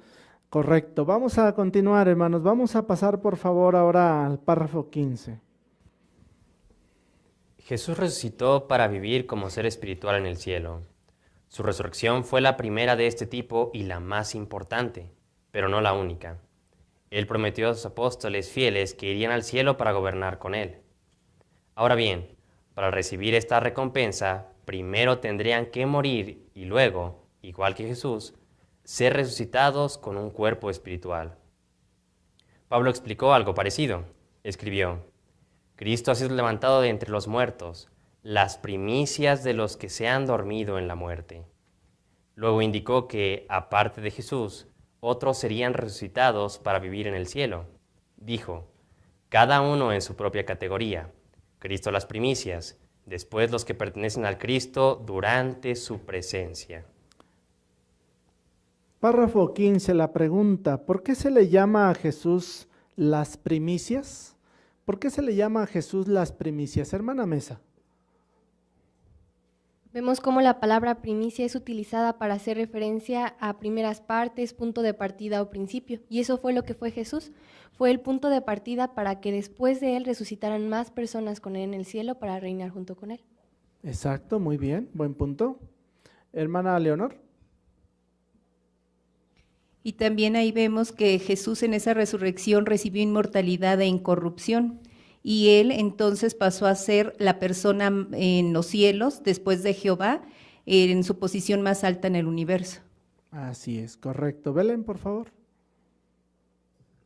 Correcto. Vamos a continuar, hermanos. Vamos a pasar, por favor, ahora al párrafo 15. Jesús resucitó para vivir como ser espiritual en el cielo. Su resurrección fue la primera de este tipo y la más importante, pero no la única. Él prometió a sus apóstoles fieles que irían al cielo para gobernar con Él. Ahora bien, para recibir esta recompensa, primero tendrían que morir y luego, igual que Jesús, ser resucitados con un cuerpo espiritual. Pablo explicó algo parecido. Escribió: Cristo ha sido levantado de entre los muertos, las primicias de los que se han dormido en la muerte. Luego indicó que, aparte de Jesús, otros serían resucitados para vivir en el cielo. Dijo, cada uno en su propia categoría. Cristo las primicias, después los que pertenecen al Cristo durante su presencia. Párrafo 15, la pregunta, ¿por qué se le llama a Jesús las primicias? ¿Por qué se le llama a Jesús las primicias? Hermana Mesa. Vemos cómo la palabra primicia es utilizada para hacer referencia a primeras partes, punto de partida o principio. Y eso fue lo que fue Jesús. Fue el punto de partida para que después de él resucitaran más personas con él en el cielo para reinar junto con él. Exacto, muy bien, buen punto. Hermana Leonor. Y también ahí vemos que Jesús en esa resurrección recibió inmortalidad e incorrupción. Y él entonces pasó a ser la persona en los cielos, después de Jehová, en su posición más alta en el universo. Así es, correcto. Belén, por favor.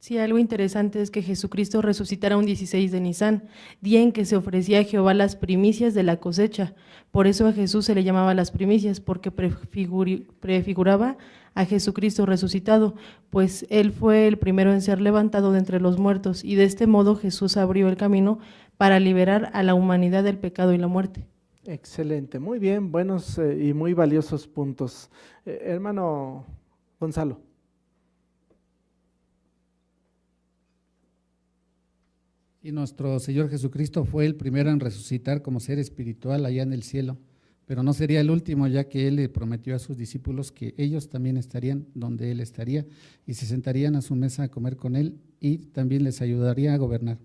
Sí, algo interesante es que Jesucristo resucitará un 16 de Nisan, día en que se ofrecía a Jehová las primicias de la cosecha. Por eso a Jesús se le llamaba las primicias, porque prefiguraba a Jesucristo resucitado, pues él fue el primero en ser levantado de entre los muertos, y de este modo Jesús abrió el camino para liberar a la humanidad del pecado y la muerte. Excelente, muy bien, buenos y muy valiosos puntos. Hermano Gonzalo. Y nuestro Señor Jesucristo fue el primero en resucitar como ser espiritual allá en el cielo, pero no sería el último, ya que Él le prometió a sus discípulos que ellos también estarían donde Él estaría y se sentarían a su mesa a comer con Él y también les ayudaría a gobernar.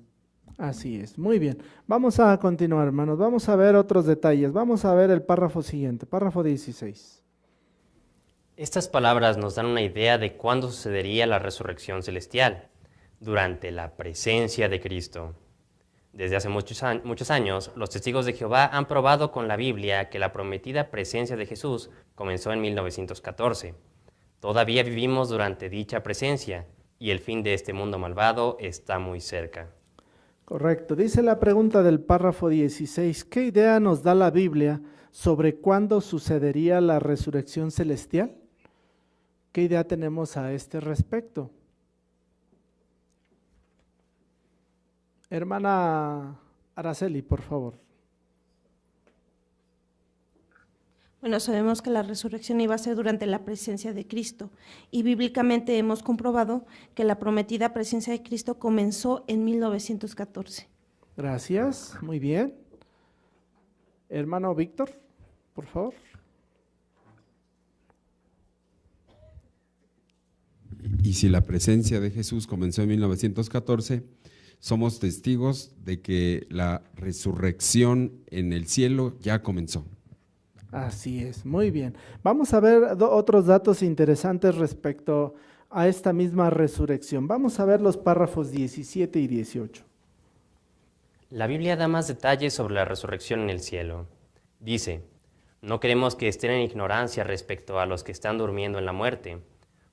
Así es, muy bien. Vamos a continuar, hermanos, vamos a ver otros detalles. Vamos a ver el párrafo siguiente, párrafo 16. Estas palabras nos dan una idea de cuándo sucedería la resurrección celestial, durante la presencia de Cristo. Desde hace muchos años, los testigos de Jehová han probado con la Biblia que la prometida presencia de Jesús comenzó en 1914. Todavía vivimos durante dicha presencia y el fin de este mundo malvado está muy cerca. Correcto. Dice la pregunta del párrafo 16, ¿qué idea nos da la Biblia sobre cuándo sucedería la resurrección celestial? ¿Qué idea tenemos a este respecto? Hermana Araceli, por favor. Bueno, sabemos que la resurrección iba a ser durante la presencia de Cristo y bíblicamente hemos comprobado que la prometida presencia de Cristo comenzó en 1914. Gracias, muy bien. Hermano Víctor, por favor. Y si la presencia de Jesús comenzó en 1914, somos testigos de que la resurrección en el cielo ya comenzó. Así es, muy bien. Vamos a ver otros datos interesantes respecto a esta misma resurrección. Vamos a ver los párrafos 17 y 18. La Biblia da más detalles sobre la resurrección en el cielo. Dice, no queremos que estén en ignorancia respecto a los que están durmiendo en la muerte,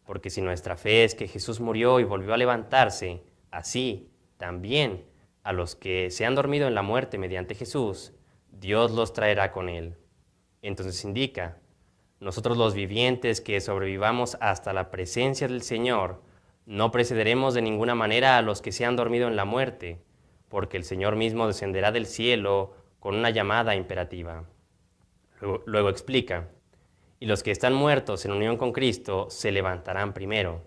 porque si nuestra fe es que Jesús murió y volvió a levantarse, así también a los que se han dormido en la muerte mediante Jesús, Dios los traerá con él. Entonces indica, nosotros los vivientes que sobrevivamos hasta la presencia del Señor, no precederemos de ninguna manera a los que se han dormido en la muerte, porque el Señor mismo descenderá del cielo con una llamada imperativa. Luego explica, y los que están muertos en unión con Cristo se levantarán primero.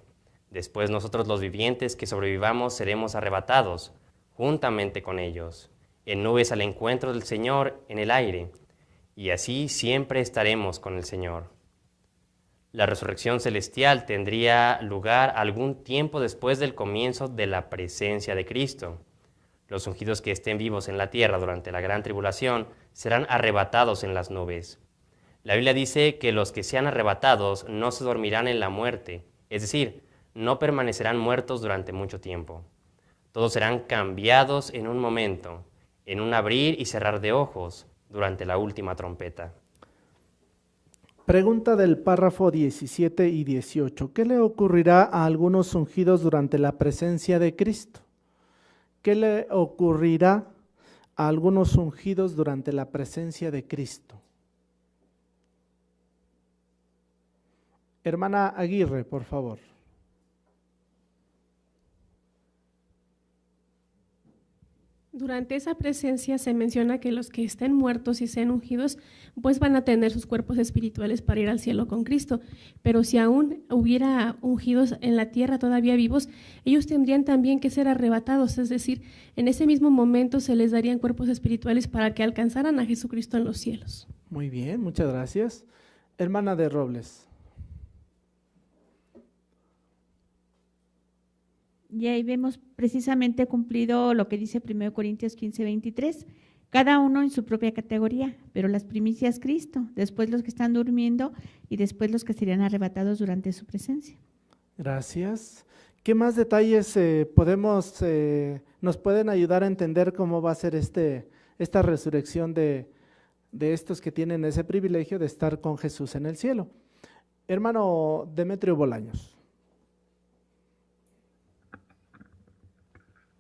Después nosotros los vivientes que sobrevivamos seremos arrebatados, juntamente con ellos, en nubes al encuentro del Señor en el aire, y así siempre estaremos con el Señor. La resurrección celestial tendría lugar algún tiempo después del comienzo de la presencia de Cristo. Los ungidos que estén vivos en la tierra durante la gran tribulación serán arrebatados en las nubes. La Biblia dice que los que sean arrebatados no se dormirán en la muerte, es decir, no permanecerán muertos durante mucho tiempo. Todos serán cambiados en un momento, en un abrir y cerrar de ojos, durante la última trompeta. Pregunta del párrafo 17 y 18. ¿Qué le ocurrirá a algunos ungidos durante la presencia de Cristo? ¿Qué le ocurrirá a algunos ungidos durante la presencia de Cristo? Hermana Aguirre, por favor. Durante esa presencia se menciona que los que estén muertos y sean ungidos, pues van a tener sus cuerpos espirituales para ir al cielo con Cristo. Pero si aún hubiera ungidos en la tierra todavía vivos, ellos tendrían también que ser arrebatados, es decir, en ese mismo momento se les darían cuerpos espirituales para que alcanzaran a Jesucristo en los cielos. Muy bien, muchas gracias. Hermana de Robles. Y ahí vemos precisamente cumplido lo que dice 1 Corintios 15:23, cada uno en su propia categoría, pero las primicias Cristo, después los que están durmiendo y después los que serían arrebatados durante su presencia. Gracias. ¿Qué más detalles nos pueden ayudar a entender cómo va a ser esta resurrección de estos que tienen ese privilegio de estar con Jesús en el cielo? Hermano Demetrio Bolaños.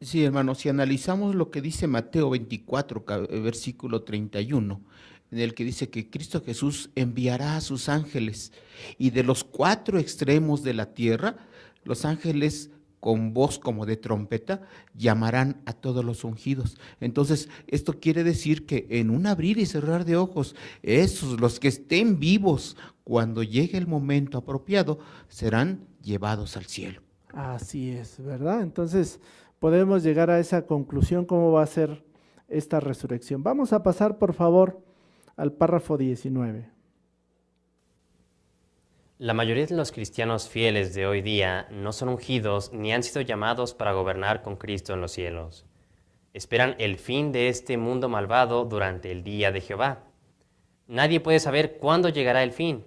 Sí, hermano, si analizamos lo que dice Mateo 24, versículo 31, en el que dice que Cristo Jesús enviará a sus ángeles y de los 4 extremos de la tierra, los ángeles con voz como de trompeta llamarán a todos los ungidos. Entonces, esto quiere decir que en un abrir y cerrar de ojos, esos, los que estén vivos cuando llegue el momento apropiado, serán llevados al cielo. Así es, ¿verdad? Entonces, podemos llegar a esa conclusión, cómo va a ser esta resurrección. Vamos a pasar, por favor, al párrafo 19. La mayoría de los cristianos fieles de hoy día no son ungidos ni han sido llamados para gobernar con Cristo en los cielos. Esperan el fin de este mundo malvado durante el día de Jehová. Nadie puede saber cuándo llegará el fin,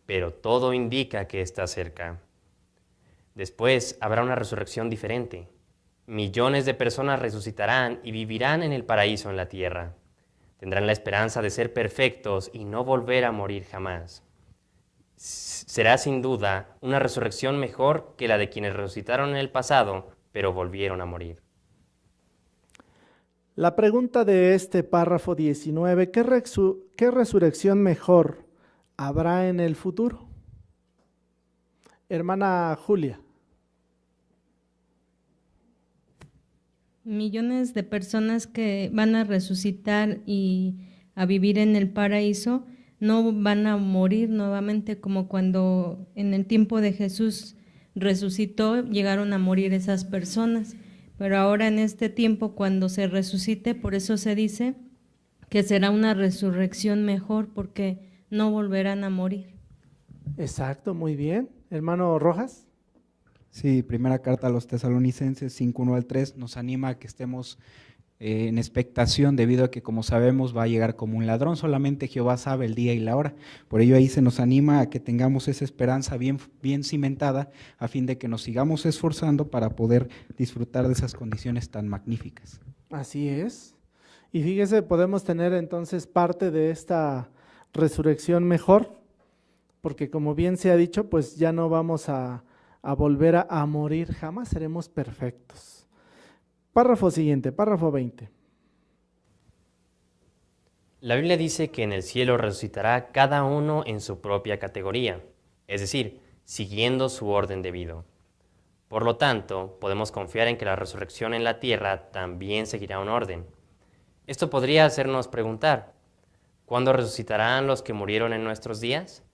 pero todo indica que está cerca. Después habrá una resurrección diferente. Millones de personas resucitarán y vivirán en el paraíso en la tierra. Tendrán la esperanza de ser perfectos y no volver a morir jamás. Será sin duda una resurrección mejor que la de quienes resucitaron en el pasado, pero volvieron a morir. La pregunta de este párrafo 19, ¿qué resurrección mejor habrá en el futuro? Hermana Julia. Millones de personas que van a resucitar y a vivir en el paraíso no van a morir nuevamente como cuando en el tiempo de Jesús resucitó, llegaron a morir esas personas. Pero ahora en este tiempo cuando se resucite, por eso se dice que será una resurrección mejor porque no volverán a morir. Exacto, muy bien. Hermano Rojas. Sí, primera carta a los Tesalonicenses 5:1-3 nos anima a que estemos en expectación debido a que, como sabemos, va a llegar como un ladrón. Solamente Jehová sabe el día y la hora. Por ello ahí se nos anima a que tengamos esa esperanza bien cimentada a fin de que nos sigamos esforzando para poder disfrutar de esas condiciones tan magníficas. Así es. Y fíjese, podemos tener entonces parte de esta resurrección mejor, porque como bien se ha dicho, pues ya no vamos a volver a morir, jamás seremos perfectos. Párrafo siguiente, párrafo 20. La Biblia dice que en el cielo resucitará cada uno en su propia categoría, es decir, siguiendo su orden debido. Por lo tanto, podemos confiar en que la resurrección en la tierra también seguirá un orden. Esto podría hacernos preguntar, ¿cuándo resucitarán los que murieron en nuestros días?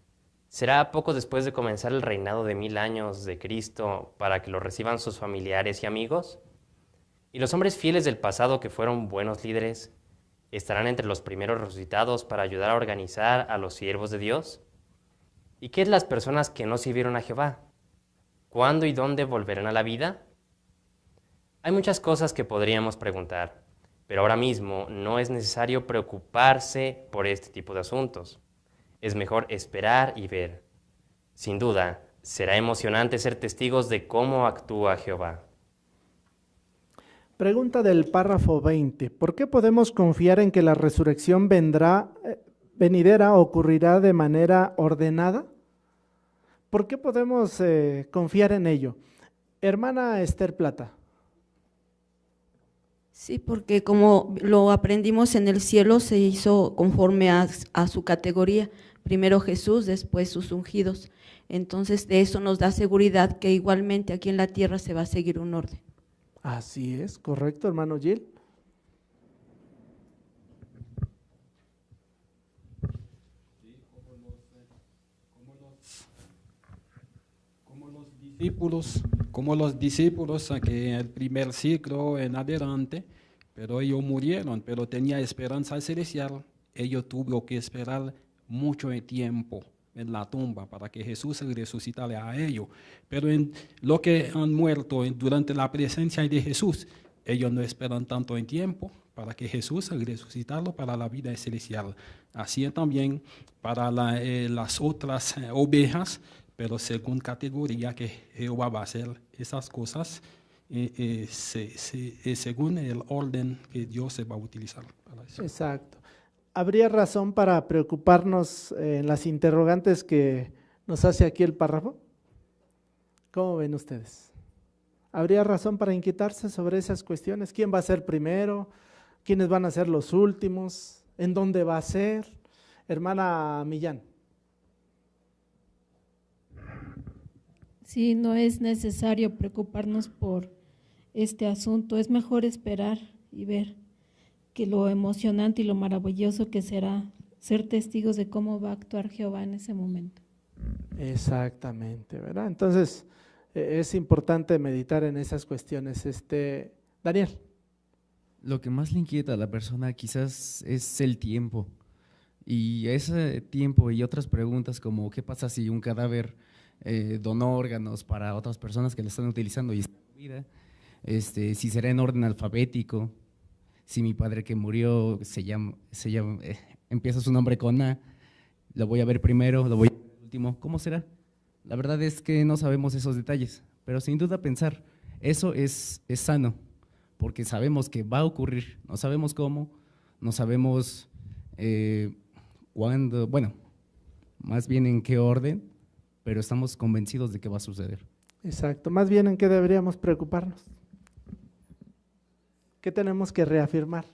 ¿Será poco después de comenzar el reinado de 1000 años de Cristo para que lo reciban sus familiares y amigos? ¿Y los hombres fieles del pasado que fueron buenos líderes estarán entre los primeros resucitados para ayudar a organizar a los siervos de Dios? ¿Y qué es las personas que no sirvieron a Jehová? ¿Cuándo y dónde volverán a la vida? Hay muchas cosas que podríamos preguntar, pero ahora mismo no es necesario preocuparse por este tipo de asuntos. Es mejor esperar y ver. Sin duda, será emocionante ser testigos de cómo actúa Jehová. Pregunta del párrafo 20. ¿Por qué podemos confiar en que la resurrección venidera ocurrirá de manera ordenada? ¿Por qué podemos confiar en ello? Hermana Esther Plata. Sí, porque como lo aprendimos en el cielo, se hizo conforme a su categoría. Primero Jesús, después sus ungidos. Entonces, de eso nos da seguridad que igualmente aquí en la tierra se va a seguir un orden. Así es, correcto, hermano Gil. Como los discípulos que el primer siglo en adelante, pero ellos murieron, pero tenía esperanza celestial. Ellos tuvieron que esperar mucho tiempo en la tumba para que Jesús resucitara a ellos. Pero en lo que han muerto durante la presencia de Jesús, ellos no esperan tanto en tiempo para que Jesús resucitarlo para la vida celestial. Así también para las otras ovejas, pero según categoría que Jehová va a hacer esas cosas, según el orden que Dios se va a utilizar para eso. Exacto. ¿Habría razón para preocuparnos en las interrogantes que nos hace aquí el párrafo? ¿Cómo ven ustedes? ¿Habría razón para inquietarse sobre esas cuestiones? ¿Quién va a ser primero? ¿Quiénes van a ser los últimos? ¿En dónde va a ser? Hermana Millán. Sí, no es necesario preocuparnos por este asunto. Es mejor esperar y ver que lo emocionante y lo maravilloso que será ser testigos de cómo va a actuar Jehová en ese momento. Exactamente, ¿verdad? Entonces, es importante meditar en esas cuestiones. Daniel. Lo que más le inquieta a la persona quizás es el tiempo. Y ese tiempo y otras preguntas como ¿qué pasa si un cadáver donó órganos para otras personas que le están utilizando y está en vida? Si será en orden alfabético, si mi padre que murió empieza su nombre con A, lo voy a ver primero, lo voy a ver último, ¿cómo será? La verdad es que no sabemos esos detalles, pero sin duda pensar, eso es sano, porque sabemos que va a ocurrir, no sabemos cómo, no sabemos cuándo, bueno, más bien en qué orden, pero estamos convencidos de que va a suceder. Exacto, más bien en qué deberíamos preocuparnos. ¿Qué tenemos que reafirmar?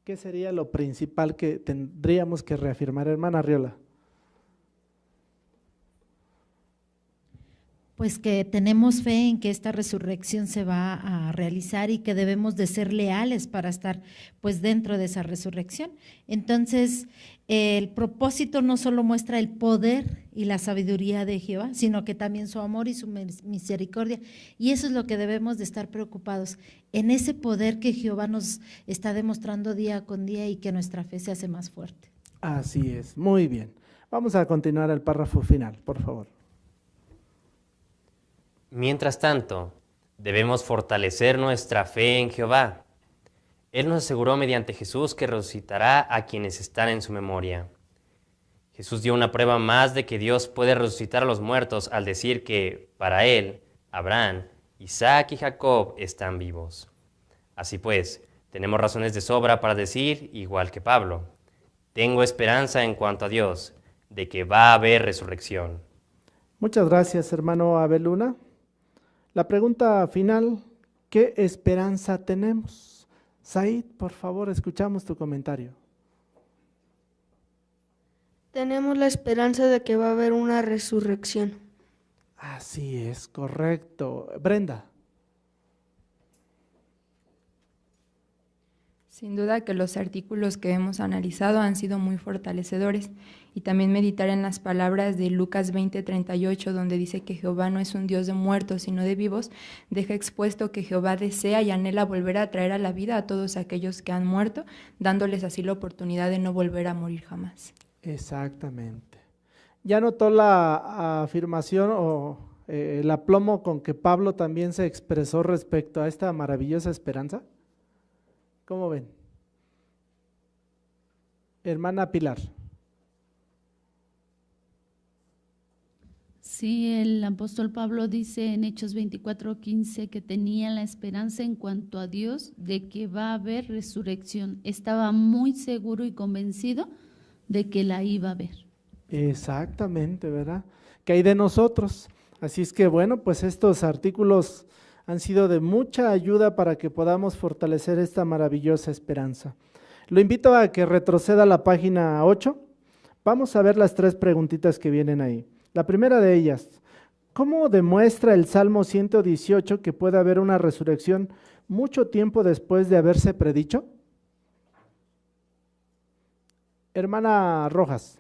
¿Qué sería lo principal que tendríamos que reafirmar, hermana Arriola? Pues que tenemos fe en que esta resurrección se va a realizar y que debemos de ser leales para estar pues dentro de esa resurrección. Entonces, el propósito no solo muestra el poder y la sabiduría de Jehová, sino que también su amor y su misericordia. Y eso es lo que debemos de estar preocupados, en ese poder que Jehová nos está demostrando día con día y que nuestra fe se hace más fuerte. Así es, muy bien. Vamos a continuar el párrafo final, por favor. Mientras tanto, debemos fortalecer nuestra fe en Jehová. Él nos aseguró mediante Jesús que resucitará a quienes están en su memoria. Jesús dio una prueba más de que Dios puede resucitar a los muertos al decir que, para Él, Abraham, Isaac y Jacob están vivos. Así pues, tenemos razones de sobra para decir, igual que Pablo, tengo esperanza en cuanto a Dios, de que va a haber resurrección. Muchas gracias, hermano Abel Luna. La pregunta final, ¿qué esperanza tenemos? Said, por favor, escuchamos tu comentario. Tenemos la esperanza de que va a haber una resurrección. Así es, correcto. Brenda. Sin duda que los artículos que hemos analizado han sido muy fortalecedores y también meditar en las palabras de Lucas 20:38, donde dice que Jehová no es un Dios de muertos sino de vivos, deja expuesto que Jehová desea y anhela volver a traer a la vida a todos aquellos que han muerto, dándoles así la oportunidad de no volver a morir jamás. Exactamente. ¿Ya notó la afirmación o el aplomo con que Pablo también se expresó respecto a esta maravillosa esperanza? ¿Cómo ven? Hermana Pilar. Sí, el apóstol Pablo dice en Hechos 24:15 que tenía la esperanza en cuanto a Dios de que va a haber resurrección. Estaba muy seguro y convencido de que la iba a haber. Exactamente, ¿verdad? ¿Qué hay de nosotros? Así es que bueno, pues estos artículos han sido de mucha ayuda para que podamos fortalecer esta maravillosa esperanza. Lo invito a que retroceda a la página 8. Vamos a ver las 3 preguntitas que vienen ahí. La primera de ellas, ¿cómo demuestra el Salmo 118 que puede haber una resurrección mucho tiempo después de haberse predicho? Hermana Rojas.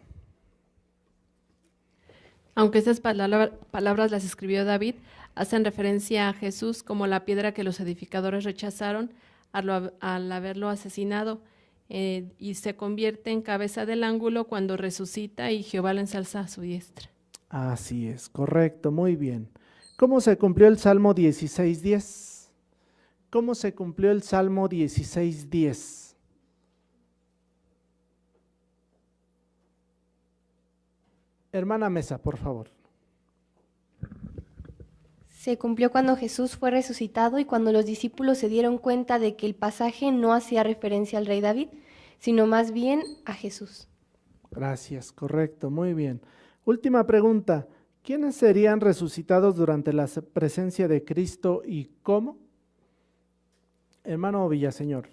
Aunque estas palabras las escribió David, hacen referencia a Jesús como la piedra que los edificadores rechazaron al haberlo asesinado, y se convierte en cabeza del ángulo cuando resucita y Jehová lo ensalza a su diestra. Así es, correcto, muy bien. ¿Cómo se cumplió el Salmo 16:10? ¿Cómo se cumplió el Salmo 16:10? Hermana Mesa, por favor. Se cumplió cuando Jesús fue resucitado y cuando los discípulos se dieron cuenta de que el pasaje no hacía referencia al rey David, sino más bien a Jesús. Gracias, correcto, muy bien. Última pregunta, ¿quiénes serían resucitados durante la presencia de Cristo y cómo? Hermano Villaseñor.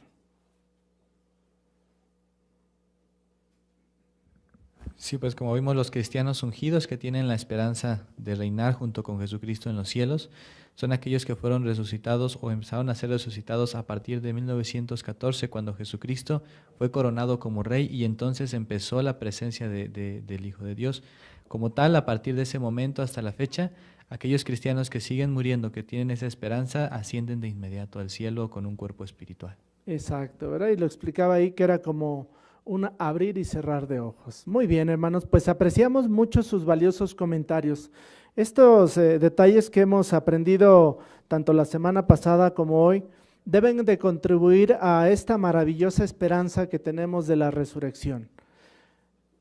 Sí, pues como vimos, los cristianos ungidos que tienen la esperanza de reinar junto con Jesucristo en los cielos son aquellos que fueron resucitados o empezaron a ser resucitados a partir de 1914, cuando Jesucristo fue coronado como rey y entonces empezó la presencia del Hijo de Dios. Como tal, a partir de ese momento hasta la fecha, aquellos cristianos que siguen muriendo, que tienen esa esperanza, ascienden de inmediato al cielo con un cuerpo espiritual. Exacto, ¿verdad? Y lo explicaba ahí que era como un abrir y cerrar de ojos. Muy bien, hermanos, pues apreciamos mucho sus valiosos comentarios. Estos detalles que hemos aprendido tanto la semana pasada como hoy deben de contribuir a esta maravillosa esperanza que tenemos de la resurrección.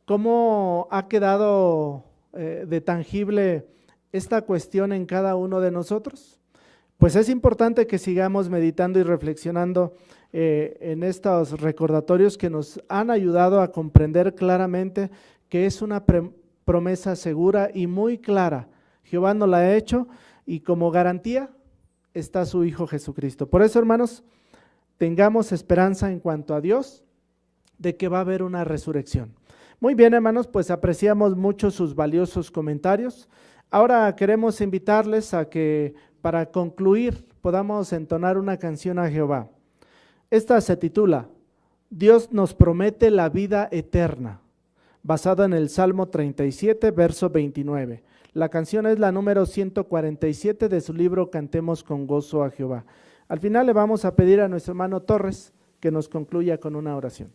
¿Cómo ha quedado de tangible esta cuestión en cada uno de nosotros? Pues es importante que sigamos meditando y reflexionando en estos recordatorios que nos han ayudado a comprender claramente que es una promesa segura y muy clara. Jehová nos la ha hecho y como garantía está su Hijo Jesucristo. Por eso, hermanos, tengamos esperanza en cuanto a Dios de que va a haber una resurrección. Muy bien, hermanos, pues apreciamos mucho sus valiosos comentarios. Ahora queremos invitarles a que para concluir podamos entonar una canción a Jehová. Esta se titula Dios nos promete la vida eterna, basada en el Salmo 37, verso 29. La canción es la número 147 de su libro Cantemos con gozo a Jehová. Al final le vamos a pedir a nuestro hermano Torres que nos concluya con una oración.